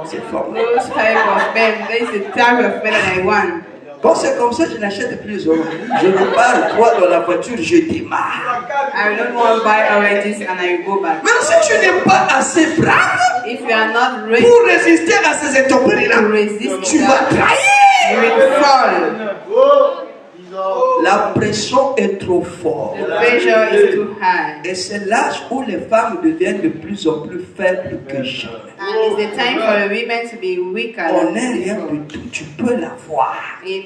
C'est formidable. Those type of men. That is the type of men that I want. Quand c'est comme ça, je n'achète plus les oranges. Je repars, toi, dans la voiture, je démarre. I don't want to buy oranges and I go back. Même si tu n'es pas assez brave If you are not ready pour résister à ces intempéries-là, to resist tu vas that, trahir. you will fall. La pression est trop forte. The pressure is too high. Et c'est l'âge où les femmes deviennent de plus en plus faibles que jamais. And it's the time for the women to be weaker On than n'est rien before. du tout, tu peux l'avoir. In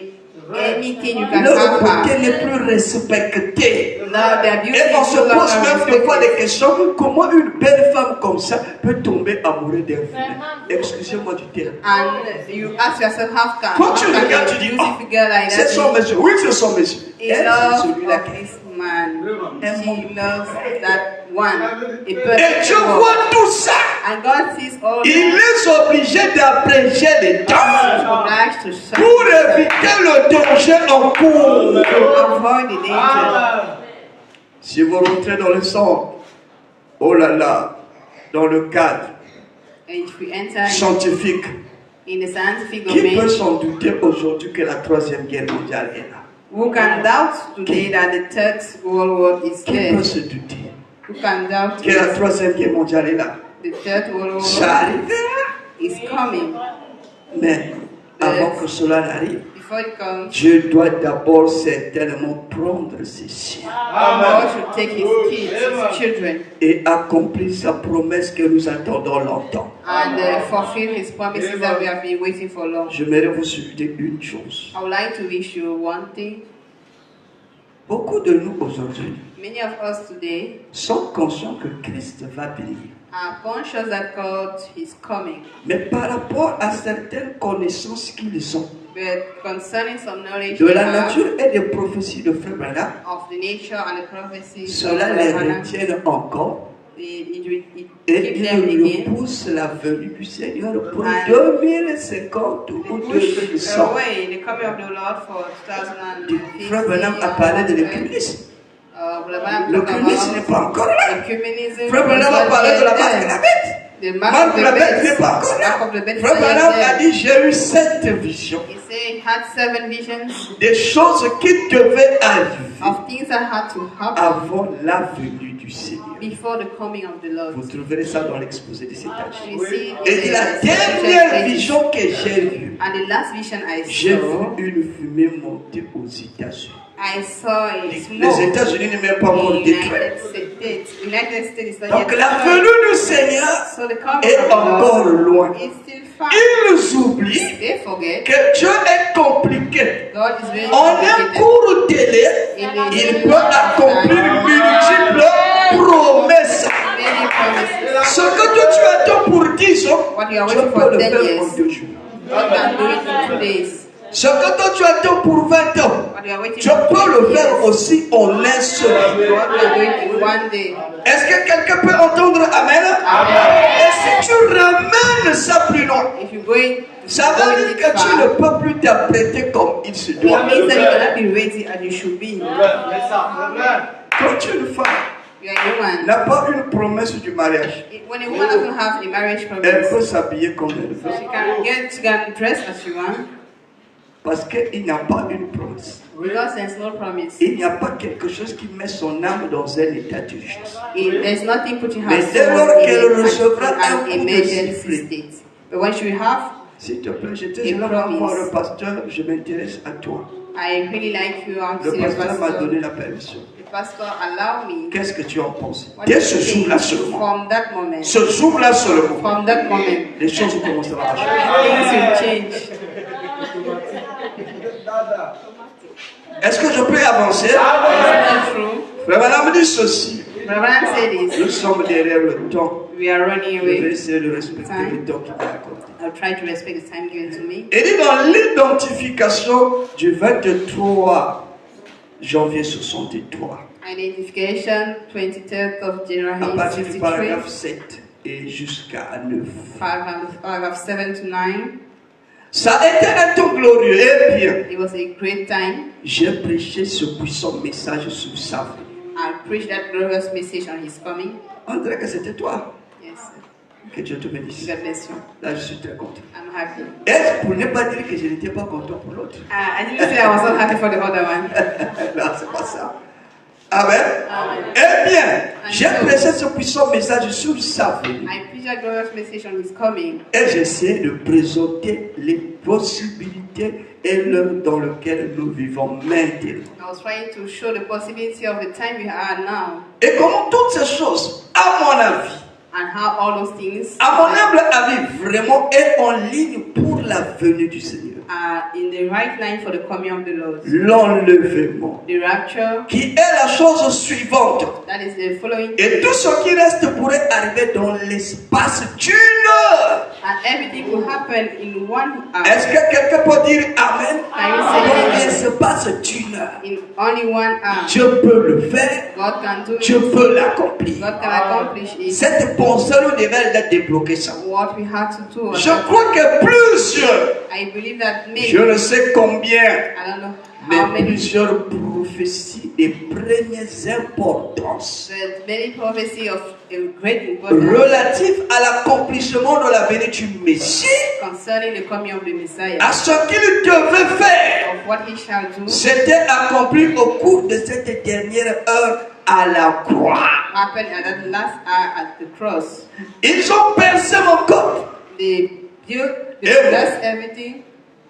anything you can Leur have beauté her. n'est plus respectée. Now their beauty Et on is se no pose longer même des fois des respected. questions. Comment une belle femme comme ça peut tomber amoureuse d'un vilain? Excusez-moi du terme. And you ask yourself, Quand tu how regardes, can tu a dis, beautiful girl like c'est that son monsieur. Oui, c'est son monsieur. in Elle, c'est love celui-là of qui this man? Un She monde. loves that one. A Et perfect Dieu one. voit tout ça. And God sees all Il that. est obligé d'abréger les temps Obliged to shine. pour éviter le danger en cours. Avoid the danger. Si vous rentrez dans le sang, oh là là, dans le cadre And if we enter scientifique, in the scientific qui peut domain, s'en douter aujourd'hui que la troisième guerre mondiale est là? who can doubt today that the third world war is Qui there? peut se douter Who can doubt que la that troisième guerre mondiale est là? the third world Ça war arrivera. is coming? Mais avant que cela n'arrive, Before it comes, Dieu doit d'abord certainement prendre ses siens God should take his kids, his children, et accomplir sa promesse que nous attendons longtemps. and fulfill his promises that we have been waiting for long. J'aimerais vous souhaiter une chose. I would like to wish you one thing. Beaucoup de nous aujourd'hui Many of us today sont conscients que Christ va venir. are conscious that God is coming, Mais par rapport à certaines connaissances qu'ils ont but concerning some knowledge de they la have nature et des prophéties de Frère Branham, of the nature and the prophecies cela of les Hannah, retienne encore it et keep them ils again. repoussent la venue du Seigneur pour And 2050 ou They push 2100. away the coming of the Lord for 2050. Frère Branham a parlé de l'écuménisme. Le cuménisme n'est pas encore là. Frère Branham a parlé de la marque de la bête. The Marc mark de of la the bête n'est beast. pas encore Mark là. of the beast Frère is not Branham a there. dit, j'ai eu 7 visions. He said he had 7 visions Des choses qui devaient arriver of things that had to happen avant la venue du Seigneur. before the coming of the Lord. Vous trouverez ça dans l'exposé de cet âge. We see it Et in la the dernière scripture. vision que j'ai vue, And the last vision I j'ai saw, vu une fumée monter aux États-Unis. I saw a Les smoke États-Unis ne m'ont pas in encore the détruit. United States is not Donc yet la destroyed. venue du Seigneur So the coming est of the encore Lord loin. is still far. Ils oublient They forget que Dieu est compliqué. God is very En un complicated. court délai, il peut accomplir multiples promesses. Many promises. Ce que toi tu attends pour 10 ans, What you are Dieu waiting peut for le 10 faire en years, 2 jours. God can do it in 2 days. Ce que toi tu attends pour 20 ans, What you are waiting Dieu for peut 20 le faire years, aussi en un seul jour. God can do it in 1 day. Est-ce que quelqu'un peut entendre Amen? Et si tu ramènes ça plus loin, If you're going ça veut dire que tu ne peux plus t'apprêter comme il se doit. it means that you cannot be ready as you should be. Quand une femme You are a woman. n'a pas une promesse du mariage, When a woman doesn't have a marriage elle peut promise, s'habiller comme elle veut. she can dress as she wants Parce qu'il n'y a pas une promesse. because there's no promise. Il n'y a pas quelque chose qui met son âme dans un état d'urgence. There's nothing putting her Mais soul dès lors qu'elle recevra in un an coup de emergency sifflet. state. But when she will have, S'il te plaît, je te Et dis, moi promise. le pasteur, je m'intéresse à toi. I really like you, I'm Le serious pasteur m'a donné pastor. la permission. The pastor allow me. Qu'est-ce que tu en penses? What Dès do ce you think? jour-là seulement. From that moment. Ce jour-là seulement. From that moment. Les choses commencent à marcher. Things will change. Est-ce que je peux avancer? Isn't that true? Frère Branham dit ceci. Branham said this. Nous sommes derrière le temps. We are running Je vais away. essayer de respecter le temps qui m'est accordé. I'll try to respect the time given to me. Il dit dans l'identification du 23 janvier 63, Identification, 23rd of à January partir du 63, paragraphe 7 et jusqu'à 9. paragraph 7 to 9. Ça a été un temps glorieux. Eh bien, It was a great time. j'ai prêché ce puissant message sur sa vie. I preached that glorious message on his coming. On dirait que c'était toi. Yes. Que Dieu te bénisse. God bless you. Là, je suis très content. I'm happy. Et pour ne pas dire que je n'étais pas content pour l'autre. I didn't say I was not happy for the other one. Non, c'est pas ça. Amen. Amen. Eh bien, j'ai prêché ce puissant message sur sa vie. I preached that glorious message on his coming. Et j'essaie de présenter les possibilités et l'heure dans laquelle nous vivons maintenant. I was trying to show the possibility of the time we are now Et comment toutes ces choses, à mon avis, and how all those things à mon humble avis, vraiment est en ligne pour la venue du Seigneur. are in the right line for the coming of the Lord. L'enlèvement, The rapture, qui est la chose suivante. that is the following, Et tout ce qui reste pourrait arriver dans l'espace d'une heure. and everything will happen in 1 hour. Est-ce que quelqu'un peut dire Amen? Can you Dans say l'espace d'une heure. in only 1 hour? Dieu peut le faire. God can do Dieu it. peut l'accomplir. God can accomplish it. Cette pensée nous devait la débloquer ça. What we have to do. Je crois que plusieurs, I believe that maybe, je ne sais combien, I don't know mais how many, plusieurs prophéties de première importance but many prophecy of a great importance relatives à l'accomplissement de la venue du Messie, concerning the coming of the Messiah, à ce qu'il devait faire, of what he shall do, s'était accompli au cours de cette dernière heure à la croix. happened at that last hour at the cross. Ils ont percé mon corps. They built, they Yeah. blessed everything.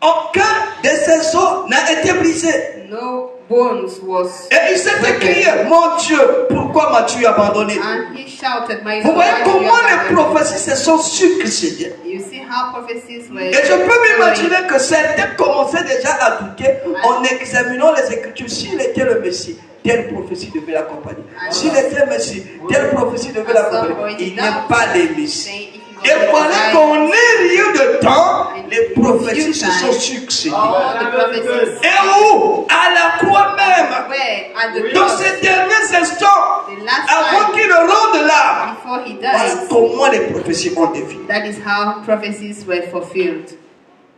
Aucun de ces os n'a été brisé. No bones was. Et il s'est écrié, mon Dieu, pourquoi m'as-tu abandonné? And he shouted, my Vous Lord, voyez why did you comment les abandon me? prophéties se sont succédées. You see how prophecies were. Et je peux m'imaginer que certains commençaient déjà à douter en examinant les Écritures. S'il était le Messie, telle prophétie devait l'accompagner. S'il était le Messie, telle prophétie devait l'accompagner. Il n'est pas le Messie. Et voilà qu'en un rien de temps, les prophéties se sont succédées. All the prophecies. Et où? À la croix même. Where? At the Dans cross. ces derniers instants, The last avant time qu'il ne rende l'âme. before he Voilà died. comment les prophéties ont défilé. That is how prophecies were fulfilled.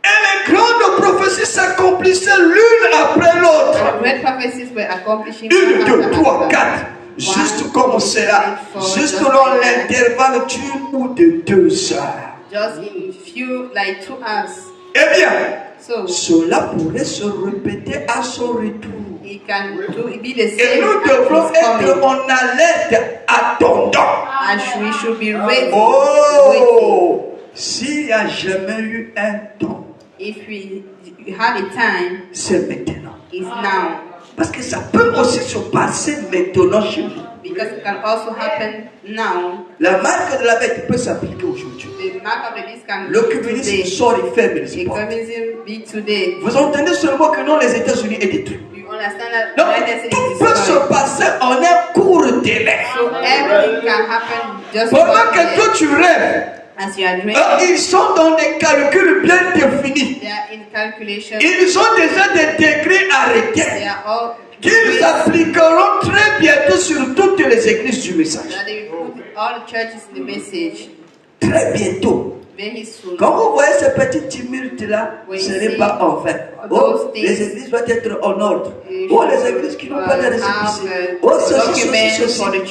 Et les grandes prophéties s'accomplissaient l'une après l'autre. And great prophecies were accomplishing. Une, one deux, after trois, another. quatre. Juste One, comme two, cela. three, four, Juste just dans like that. l'intervalle d'une ou de 2 heures. Just in few, like 2 hours. Eh bien, So cela pourrait se répéter à son retour. it can do be the Et same nous as devrons his être coming. en alerte, attendant. As we should be ready, waiting. Oh, s'il n'y a jamais eu un temps, If we have a time, c'est maintenant. it's now. Parce que ça peut aussi se passer maintenant chez vous. Because it can also happen now. La marque de la bête peut s'appliquer aujourd'hui. The mark of the beast can be L'occultisme today. sort et ferme les portes. Ecumenism be today. Vous entendez seulement que non, les États-Unis est détruit. You understand that Donc, United States tout is peut se destroyed. passer en un court délai. So everything can happen just Pendant one que toi day. tu rêves, As you are dreaming, ils sont dans des calculs bien définis. they are in calculation. Ils ont déjà des décrets They arrêtés are all qu'ils appliqueront très bientôt sur toutes les églises du message. that they will put all the churches in the message Très bientôt. very soon. Quand vous voyez ce petit tumulte-là, ce n'est pas en vain. Oh, les églises doivent être en ordre. Oh, les églises qui n'ont pas de récépissé. Oh, ceci.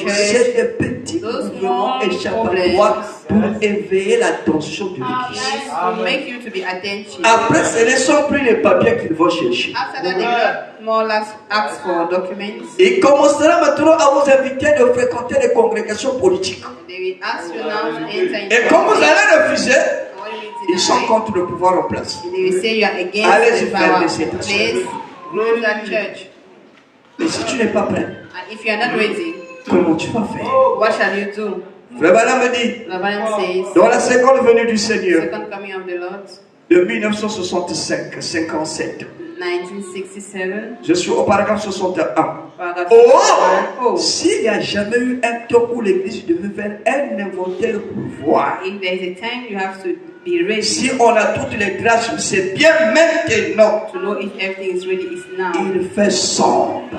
C'est des petits mouvements échappatoires pour éveiller l'attention de l'église. This will make you to be attentive. Après, ce ne sont plus les papiers qu'ils vont chercher. After that, they will more ask for documents. Ils commenceront maintenant à vous inviter de fréquenter les congrégations politiques. They will ask you now to enter into Et comme vous allez refuser, what you need to ils sont deny. contre le pouvoir en place. They will say you are against Allez-y, the frères power. et sœurs. Please close that church. Mais si tu n'es pas prêt, And if you are not ready, comment tu vas faire? what shall you do? Frère Branham me dit, The Bible says, dans la seconde venue du Seigneur, second coming of the Lord, de 1965-57, 1967. je suis au paragraphe 61. Oh, s'il n'y a jamais eu un temps où l'église devait faire un inventaire pour voir If there is a time, you have to be ready si on a toutes les grâces, c'est bien maintenant. to know if everything is ready. It's now. Il fait sombre.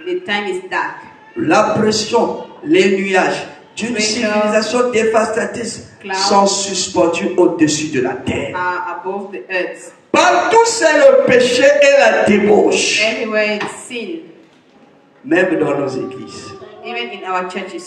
The time is dark. La pression, les nuages d'une Pressure, civilisation dévastatrice cloud, sont suspendus au-dessus de la terre. Are above the earth. Partout c'est le péché et la débauche. Everywhere it's sin. Même dans nos églises. Even in our churches.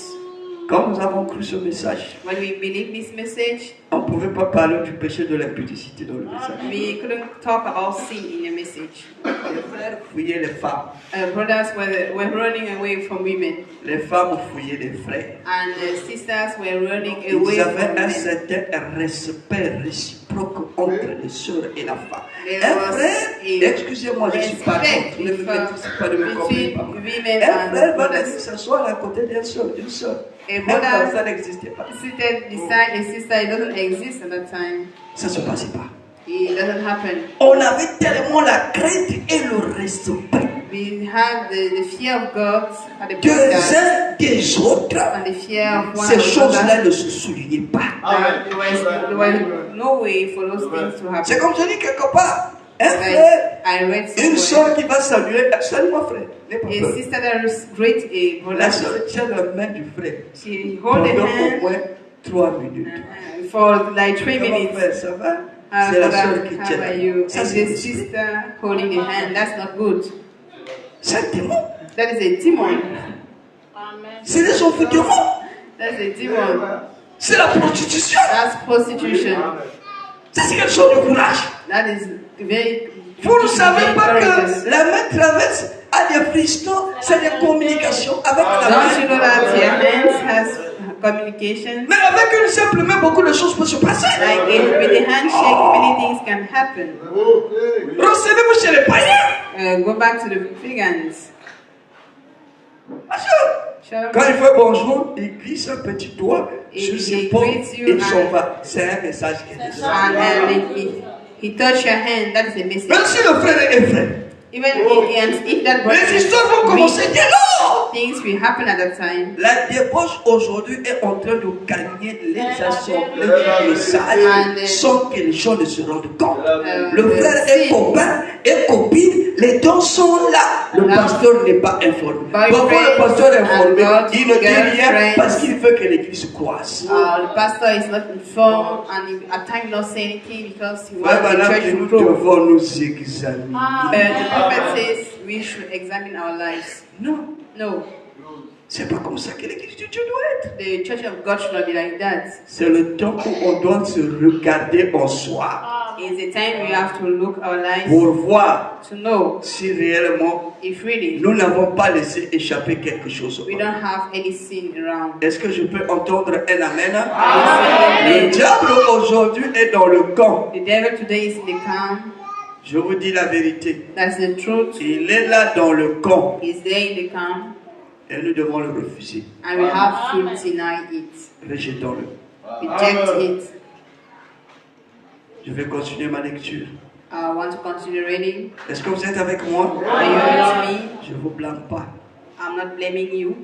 Quand nous avons cru ce message, When we believe this message, on ne pouvait pas parler du péché de l'impudicité dans le message. we couldn't talk about sin in the message. Les frères fouillaient les femmes. Brothers were running away from women, Les femmes fouillaient les frères. and sisters were running away Ils from avaient un men. certain respect réciproque entre les sœurs et la femme. There Un was frère, a excusez-moi, je suis pas respect contre, ne me mettez pas de me between comprendre. women Un and frère va venir brothers. s'asseoir à côté d'une sœur. A Même brother quand ça n'existait pas. seated beside a sister. It doesn't exist at that time. Ça ne se passait pas. It doesn't happen. On avait tellement la crainte et le respect We have the fear of God and the des brothers uns des autres. and the fear of one Ces another. choses-là ne se soulignaient pas. There was no way for those things to C'est happen. comme je dis quelque part. Un Like frère, I read une somewhere, soeur qui va saluer. Salut mon frère. N'aie pas a peur. sister that is great, a La brother. soeur tient la main du frère She hold the pendant au hand moins 3 minutes. for like 3 Comment minutes. frère, ça va? C'est la soeur qui How tient. are you? Ça, And c'est the sister holding the hand. That's not good. c'est un démon. That is a demon. C'est des envoûtements. That's a demon. C'est la prostitution. That's prostitution. Ça, c'est quelque chose de courage. That is very. Vous ne savez very pas courageous. que la main traverse à des fristons, c'est des communications avec la Don't you know main. that your hands has communication? Mais avec une simple main, beaucoup de choses peuvent se passer. Like with the handshake, many things can happen. Renseignez-vous chez les païens. Go back to the pagans. Quand il fait bonjour, il glisse un petit doigt sur He ses paumes greets you et il s'en and- va. C'est un message qui est descendu. And he touched your hand. That is a message. Même si le frère est vrai, Even if that brother les is histoires vont weak, commencer dès lors. things will happen at that time. La débauche aujourd'hui est en train de gagner les assemblées du message sans que les gens ne se rendent compte. Le frère est copain et copine, les dons sont là. Le pasteur n'est pas informé. Parfois le pasteur est informé, il ne dit rien parce qu'il veut que l'église croisse. The pastor is not informed and he, at times not say anything because he Frère, wants the madame, church nous to grow. devons nous examiner. The prophet says we should examine our lives. Non, No, c'est pas comme ça que l'église de Dieu doit être. the church of God should not be like that. C'est le temps où on doit se regarder en soi It's a time we have to look our lives pour voir to know si réellement if really nous n'avons pas laissé échapper quelque chose. we don't have any sin around. Est-ce que je peux entendre un amen? I Le say diable aujourd'hui est dans le camp. amen. The devil today is in the camp. Je vous dis la vérité. That's the truth. Il est là dans le camp He's there in the camp, et nous devons le refuser. and we have to deny it, Rejetons-le. reject it. Je vais continuer ma lecture. I want to continue reading. Est-ce que vous êtes avec moi? Are you with me? Je ne vous blâme pas. I'm not blaming you.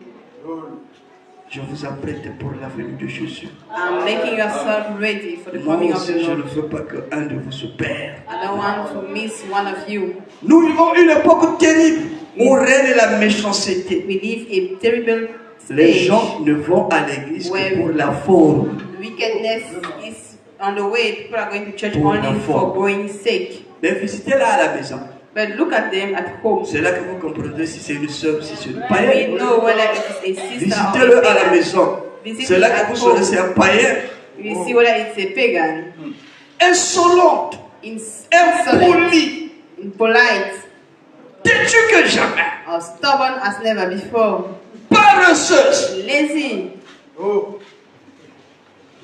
Je vous apprête pour la venue de Jésus. I'm making yourself ready for the Moi coming of aussi, the je ne Lord. veux pas qu'un de vous se perde. I don't want to miss one of you. Nous vivons une époque terrible où règne la méchanceté. We live a terrible Les stage. gens ne vont à l'église que Ouais. pour la forme. Wickedness is on the way. People are going to church Pour la only for forme. going sake. Mais visitez-la à la maison. But look at them at home. C'est là que vous comprendrez si c'est une sœur, si c'est une We païenne. know whether it is a sister or Visitez-le à a la pagan. maison. Visit C'est là it que at vous saurez home. si c'est un païen. We see whether it's a pagan. Insolente, Insolent, impolie, impolite, têtue que jamais, or stubborn as never before. paresseuse. Lazy.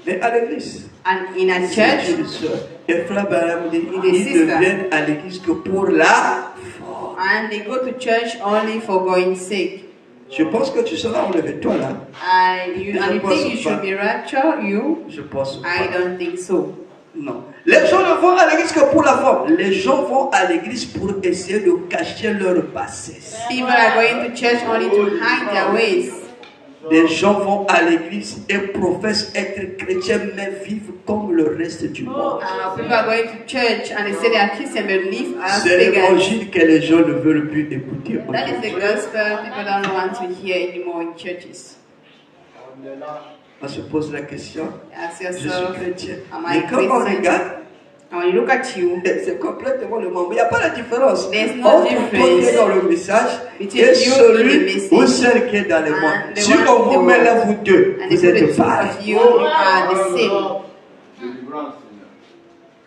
Mais à l'église, And in a c'est church, une sœur. Et Frère Branham dit, Des ils ne sisters. viennent à l'église que pour la forme. and they go to church only for going sake. Je pense que tu seras enlevé, toi là. And you Je think you pense should pas. be raptured? You? Je pense I pas. don't think so. Non. Les gens ne vont à l'église que pour la forme. Les gens vont à l'église pour essayer de cacher leur bassesse. People are going to church only to hide their ways. Les gens vont à l'église et professent être chrétiens, mais vivent comme le reste du monde. People are going to church and they say they are Christian but live as C'est pagans. l'évangile que les gens ne veulent plus écouter. That is the gospel people don't want to hear anymore in churches. On se pose la question, Ask je suis yourself, chrétien. am Mais I quand on Christian? regarde, And when you look at you, c'est complètement le monde. Il n'y a pas de différence. There's no Entre difference toi qui est dans le message between et you celui in the message ou celle qui est dans les and mois. the Si one on in the vous met là, world. vous deux, and vous they put the êtes two pareils. of you are the same.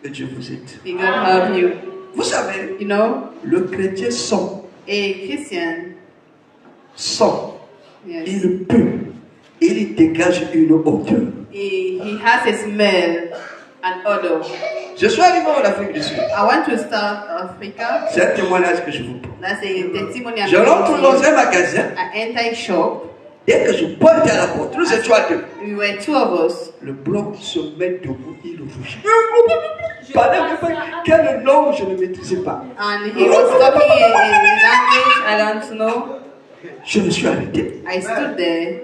Que Dieu vous aide. May God help you. Vous savez, You know, le chrétien sent, a Christian, yes, il peut, il dégage une odeur. he has a smell and odor. Je suis arrivé en Afrique du Sud. I want to start Africa. C'est un témoignage que je vous prends. That's a testimony. I'm Je rentre giving dans you. un magasin. I enter a shop. Dès que je pointe à la porte, nous étions à deux. We were two of us. Le blanc se met debout, il rougit. Quelle langue je ne maîtrisais pas. And he was talking in language I don't know. Je me suis arrêté. I stood there.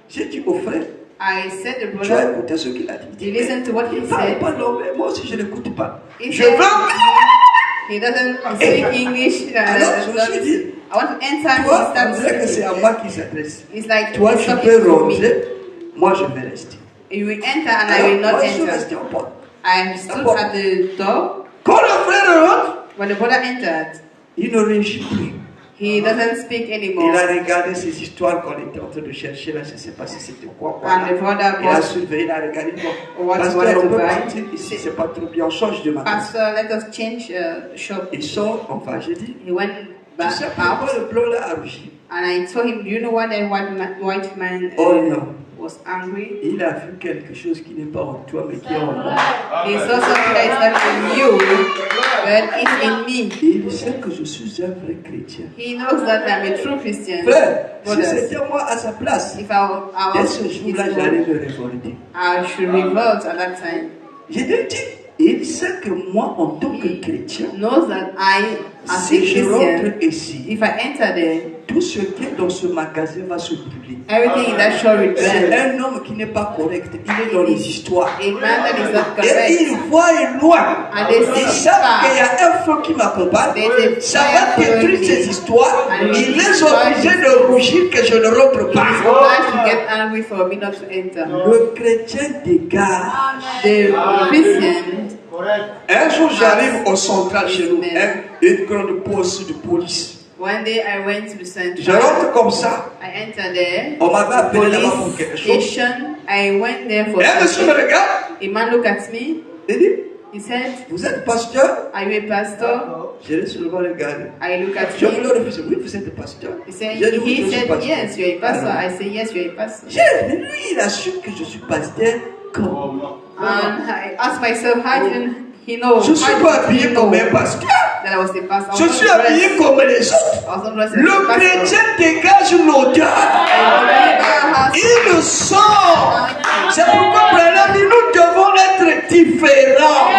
J'ai dit au frère, I said to the tu as brother, écouté ce qu'il a dit. you listen to what he Il ne parle said. pas l'anglais, moi aussi je n'écoute pas. He Je said veux. he doesn't speak English. Alors je me suis dit, I want to enter and toi, on start dirait que c'est speaking. à moi qui s'adresse. It's like Toi, he's tu talking peux to me. ranger, moi je vais rester. You will enter and I Alors, will not moi je suis enter. resté en porte. I stood at the door. Quand le frère rentre, When the brother entered, il ne réagit plus. he doesn't speak Il anymore. a regardé ces histoires qu'on était en train de chercher là, je ne sais pas si c'était quoi. And the brother Il a was, surveillé, il a regardé. Bon, What pasteur, wanted on to peut buy? partir ici, c'est pas trop bien, on change de magasin. Pastor, let us change shop. Il sort, enfin, j'ai dit, He went tu back sais pourquoi out. le blanc là a rougi? And I told him, do you know why that white man Oh non, was angry? il a vu quelque chose qui n'est pas en toi mais qui est en moi. He saw something that is not in you, but it's in me. Et il sait que je suis un vrai chrétien. He knows that I'm a true Christian. Frère, si Brothers, c'était moi à sa place, if I dès was ce his jour-là, own, j'allais me révolter. I should revolt at that time. J'ai dit, il sait que moi, en tant que chrétien, Knows that I, as a si je rentre Christian, ici, if I enter there, tout ce qui est dans ce magasin va se brûler. everything in that shop will C'est burn. un homme qui n'est pas correct. Il est dans les histoires. A man that is not Et correct. il voit loin. And they Il see sait far. qu'il y a un feu qui m'accompagne. There's a Ça va fire détruire following ces me. histoires. And Il he est is obligé trying de rougir que je ne rentre He's pas. obliged to get angry for me not to enter. Le chrétien dégage. The Christian, Un jour, j'arrive au central chez nous. Une grande poste de police. one day I went to the Je central. rentre comme ça. I entered there. On m'avait appelé là-bas pour Police quelque chose. station. I went there for Et un monsieur me something. regarde. A man looked at me. Il dit, He said, vous êtes pasteur? are you a pastor? Je l'ai seulement regardé. I look at Je voulais him. refuser. Oui, vous êtes pasteur. He said, J'ai dit, oui, je suis said, pasteur. yes, you're a pastor. Alors, I say, yes, you're a pastor. mais lui, il assure que je suis pasteur. Comment? And I asked myself, how did he know? Je ne suis How pas did he habillé know comme un pasteur. that I was a pastor? I Je was suis not habillé dressed- comme les autres. I was not dressed as a Le pastor. chrétien dégage l'odeur. Il le sent. C'est pourquoi, Branham, nous devons être différents.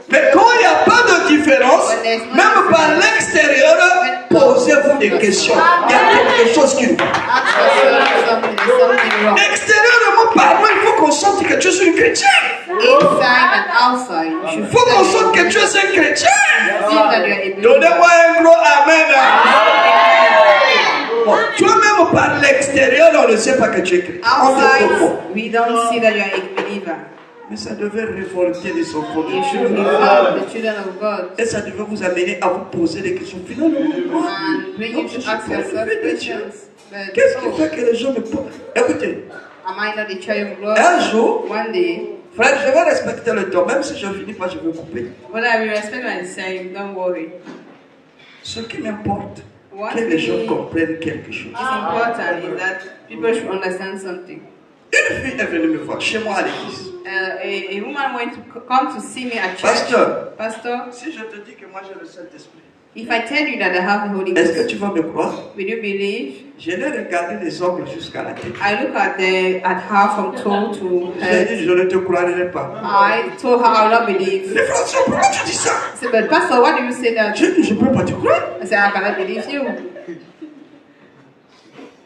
Mais quand il n'y a pas de différence, même par l'extérieur, posez-vous des questions. Il y a quelque chose qui nous va. Ask yourself something, something wrong. Extérieurement parlant, il faut qu'on sente que tu es une chrétienne. Inside and outside, you should Il faut qu'on sente que tu es un chrétien. feel that you're a believer. Donnez-moi un gros amen. Bon, toi-même par l'extérieur, on ne sait pas que tu es chrétien. On te confond. Outside, we don't see that you're a believer. Mais ça devait révolter les enfants de You should Dieu. revolt the children of God Et ça devait vous amener à vous poser des questions. Finalement, moi, and bring you to ask yourself questions. But, qu'est-ce qui fait que les gens me posent? Écoutez, am I not a child of God? un jour, One day, frère, je vais respecter le temps, même si je ne finis pas, je vais couper. when I will respect myself, don't worry. Ce qui m'importe, What que les gens really comprennent quelque chose. is important is that people should understand something. Une fille est venue me voir chez moi à l'église. A woman went to come to see me at church. Pasteur, Pastor, si je te dis que moi j'ai le Saint-Esprit, If I tell you that I have the Holy Est-ce que Ghost, tu vas me croire? will you believe? Je l'ai regardé les ongles jusqu'à la tête. I look at her from toe to J'ai head. dit, je ne te croirai pas. I told her I will not believe. Les frères, pourquoi tu dis ça? I said, but Pastor, why do you say that? J'ai dit, je ne peux pas te croire. I said, I cannot believe you.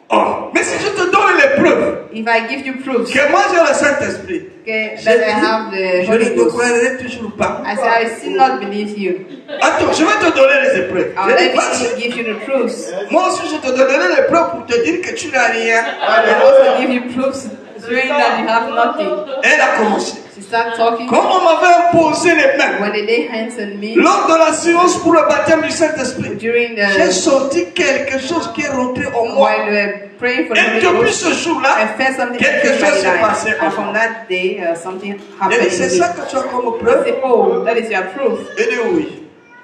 Oh, mais si je te donne les preuves If I give you proofs que moi j'ai le Saint-Esprit, okay, j'ai that I dit, have the je ne Holy te Ghost, croirai toujours pas. I said, I still not believe you. Attends, je vais te donner les épreuves. I'll J'ai dit, let vas-y. me give you the proofs. Moi aussi, je te donnerai les preuves pour te dire que tu n'as rien. I'll also give you proofs showing that you have nothing. Elle a commencé. She started talking. Comme on m'avait imposé les mains, When they lay hands on me, lors de la séance pour le baptême du Saint-Esprit, during j'ai the, senti quelque chose qui est rentré en moi. while we were praying for the Et Holy depuis Ghost, ce jour-là, I felt something quelque in my chose s'est passé life. en And from moi. that day, something Elle happened dit, c'est in ça me. que tu as comme I preuve? said, oh, that is your proof. Elle dit oui.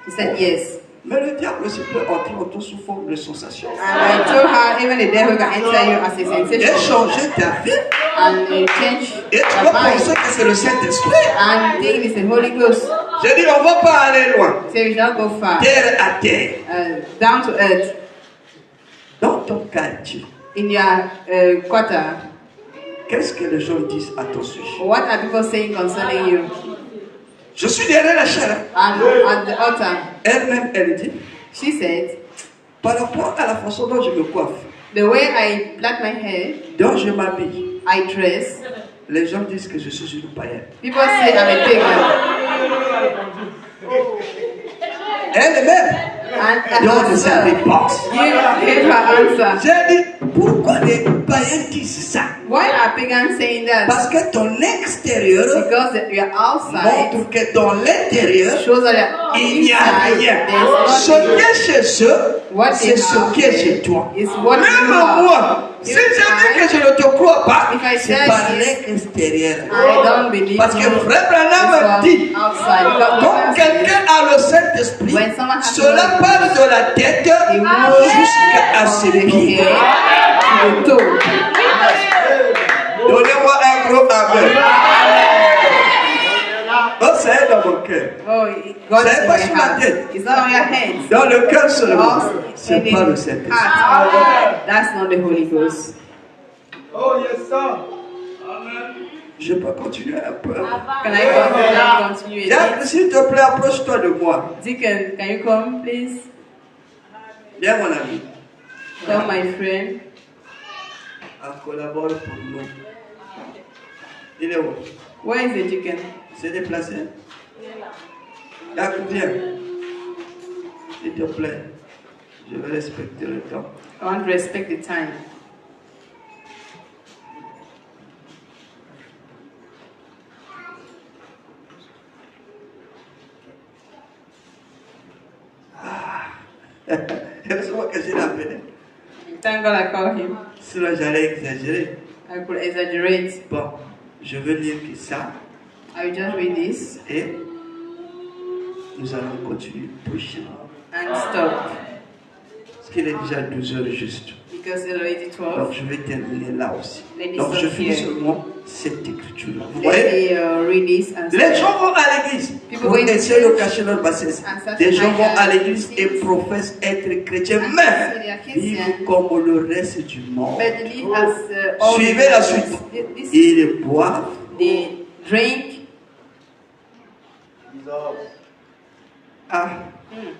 He said, yes. Mais le diable aussi peut entrer en toi sous forme de sensation. And I told her, even the devil can enter you as a Et sensation. changer ta vie. And change Et tu your vas penser mind. que c'est le Saint-Esprit. And think it's the Holy Ghost. J'ai dit, on ne va pas aller loin. So we shall go far. Terre à terre. Down to earth. Dans ton quartier, In your quarter. qu'est-ce que les gens disent à ton sujet? What are people saying concerning you? Je suis derrière la chair. And at the altar, Elle-même, elle dit, she said, par rapport à la façon dont je me coiffe, the way I plait my hair, dont je m'habille, I dress, les gens disent que je suis une païenne. people say I'm a pagan. Elle-même, And donne sa herself, réponse. give her answer. J'ai dit, pourquoi les païens disent ça? Why are pagans saying that? Parce que ton extérieur Because you're outside montre que dans l'intérieur, shows that you're il n'y a inside. rien. There's Ce nothing. qui est chez eux, What c'est they ce have qui est chez toi. is what you Même have. moi, si je dis que je ne te crois pas, If I c'est say par this, l'extérieur. I don't believe Parce que you. Frère Branham It's dit, from outside. Because quand the quelqu'un a le Saint-Esprit, When someone has cela the part de la tête It moves jusqu'à ses from the pieds. head to the toe. Donnez-moi un gros amen. Oh, c'est dans mon cœur. Oh, God is C'est in pas your sur la heart. tête. It's not on your head. Dans le cœur seulement. Also, C'est in pas le the Saint-Esprit. heart. That's not the Holy Ghost. Oh, yes, sir. Je peux continuer un peu. Can I continue a Jacques, bit? s'il te plaît, approche-toi de moi. Deacon, can you come, please? Viens, mon ami. Tell my friend. On collabore pour nous. Il est où? Where is the deacon? C'est déplacé? Jacques, viens. S'il te plaît. Je vais respecter le temps. I want to respect the time. Heureusement que j'ai l'appelé. Thank God I called him. Sinon, j'allais exagérer. I could exaggerate. Bon, je veux lire que ça I will just read this et nous allons continuer prochainement. and stop Parce qu'il est déjà 12 heures juste. because it's already Donc 12. je vais terminer là aussi. Let me Donc je stop finis here. seulement cette écriture-là. Vous voyez? Let me read this and Les stop. gens vont à l'église People pour go to essayer de church cacher leur bassesse. and start Des to gens hide vont à their l'église et sins. professent être chrétiens, And mais say they are vivent Christian, comme le reste du monde. but live as all Suivez la the suite. others. This, Ils boivent. they drink. Ah,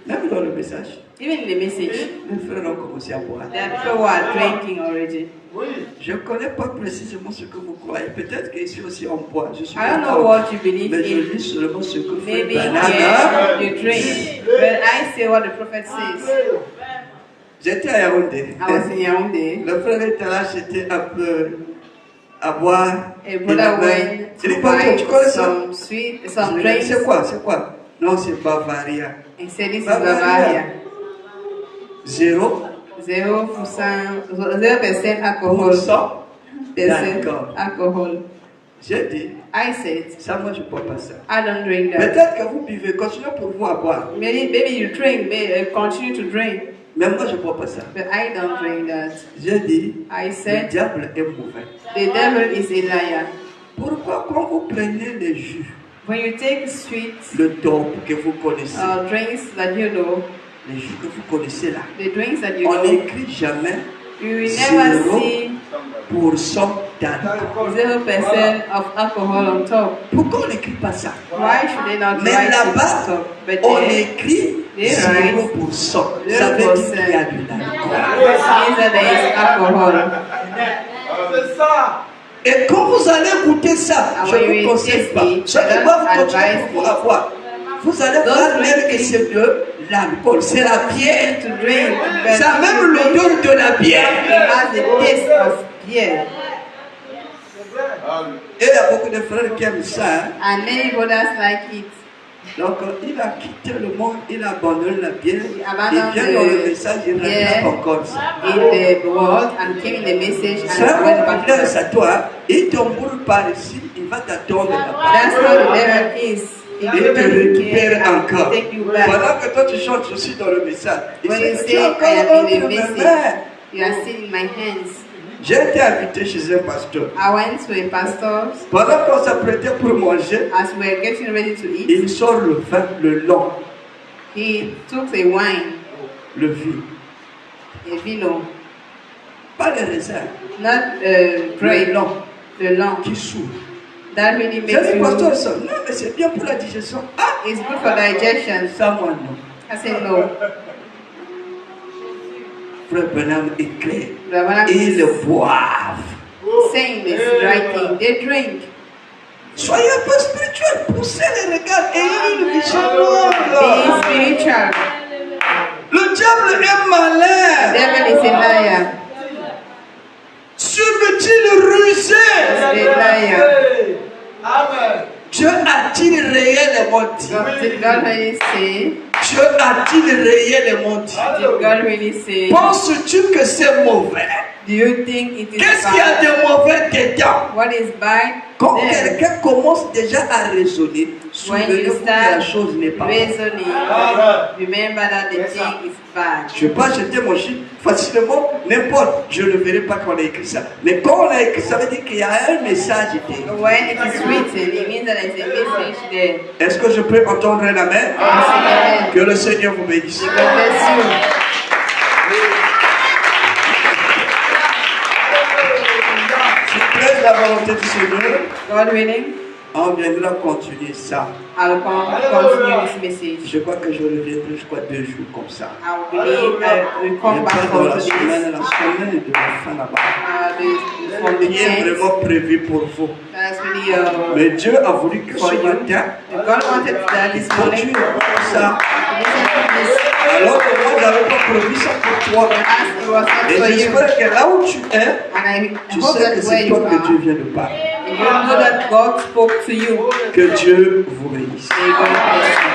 même dans le message, Even in the message, les frères ont commencé à boire. there are people who are drinking already. Je ne connais pas précisément ce que vous croyez. Peut-être qu'ici aussi on boit. Je suis I don't pas know contre. what you believe Mais je in. dis seulement ce que fait Maybe Branham. here you drink, but I say what the prophet says. J'étais à Yaoundé. I was in Yaoundé. Le frère était là, j'étais un peu à boire. A brother went Il dit, to Pasteur, buy tu connais ça? some sweet, Je some lui ai dit, drinks. c'est quoi? C'est quoi? Non, c'est Bavaria. He said this is Bavaria. Bavaria. 0%. 0% alcohol. D'accord. Alcohol. J'ai dit, I said, ça, moi, je ne bois pas ça. I don't drink that. Peut-être que vous buvez, continuez pour vous à boire. Maybe you drink, continue to drink, Mais moi, je ne bois pas ça. but I don't drink that. J'ai dit, I le said, diable est mauvais. the devil is a liar. Pourquoi, quand vous prenez les jus, When you take sweet le dope que vous connaissez, drinks that you know, Les jus que vous connaissez là. The drinks that you On know, n'écrit jamais you will never 0% see d'alcool. 0% of alcohol on top. Pourquoi on n'écrit pas ça? Why should they not Mais write it on là-bas, top? But on there, écrit they 0%. write Ça veut dire qu'il y a de l'alcool. means that there is alcohol. C'est ça. Et quand vous allez goûter ça, Ah je ne oui, vous conseille pas. oui, Ceux qui oui. doivent continuer Advice pour is- avoir. Vous allez Don't voir même drink que it. c'est de l'alcool, c'est la bière. To drink, but Ça a même to drink, l'odeur de la it bière. has the taste of beer. Et il y a beaucoup de frères qui aiment ça. Hein? And many brothers like it. Donc il a quitté le monde, il a abandonné la bière. abandoned Il vient dans le the message, il bière. rattrape encore ça. In the world and came in the message C'est and went un back. problème, c'est toi. Il t'emboule par ici, il va t'attendre là-bas. That's how the devil is. He Il te récupère can encore. take you back. Pendant que toi tu chantes aussi dans le message. Il When you sait que tu say, as I encore am in entre the mes message, mains. you are still in my hands. J'ai été invité chez un pasteur. I went to a pastor's Pendant qu'on s'apprêtait pour manger, as we were getting ready to eat. il sort le vin, le long, He took a wine, le vin. a vino, Pas les raisins, not le grape, long the long. qui s'ouvre. That really J'ai makes dit, you. pasteur, ça, non, mais c'est bien pour la digestion. Ah, It's good for digestion. ça, moi, non. I said no. Frère Benham est clair. Brother Ils is boivent. saying this right thing. They drink. Soyez un peu spirituel, poussez les regards et une Be vigilance. spiritual. Le diable est malin. Devil is a liar. Subtil rusé. A liar. Amen. Dieu a-t-il réellement dit? Did God really say? Dieu a-t-il réellement dit? Did God really say? Penses-tu que c'est mauvais? Do you think it is Qu'est-ce qu'il y a bad? de mauvais dedans? What is bad? Quand Then, quelqu'un commence déjà à raisonner, when you souvenez-vous que la start chose n'est pas bonne. reasoning, remember that the thing is bad. Je peux acheter mon chiffre facilement, n'importe. Je ne verrai pas qu'on a écrit ça. Mais quand on a écrit, ça veut dire qu'il y a un message derrière. When it is written, it means that there's a message there. Est-ce que je peux entendre un amen? Amen. Que le Seigneur vous bénisse. God bless you. C'est très la volonté du Seigneur. God willing, On viendra continuer ça. I'll continue this message. Je crois que je reviendrai, je crois, 2 jours comme ça. I believe I will come Je back pars dans for la this. semaine de la fin là-bas. From the Qui est 10th, vraiment prévu pour vous. that's really Mais Dieu a voulu que ce matin, God wanted that this morning. continue comme ça. Listen to this. Alors que moi, je n'avais pas prévu ça pour toi. As it was not Et for you. j'espère que là où tu es, And I tu hope sais que that where c'est you toi que Dieu are, vient de parler. you know that God spoke to you. Que Dieu vous bénisse. May God bless you.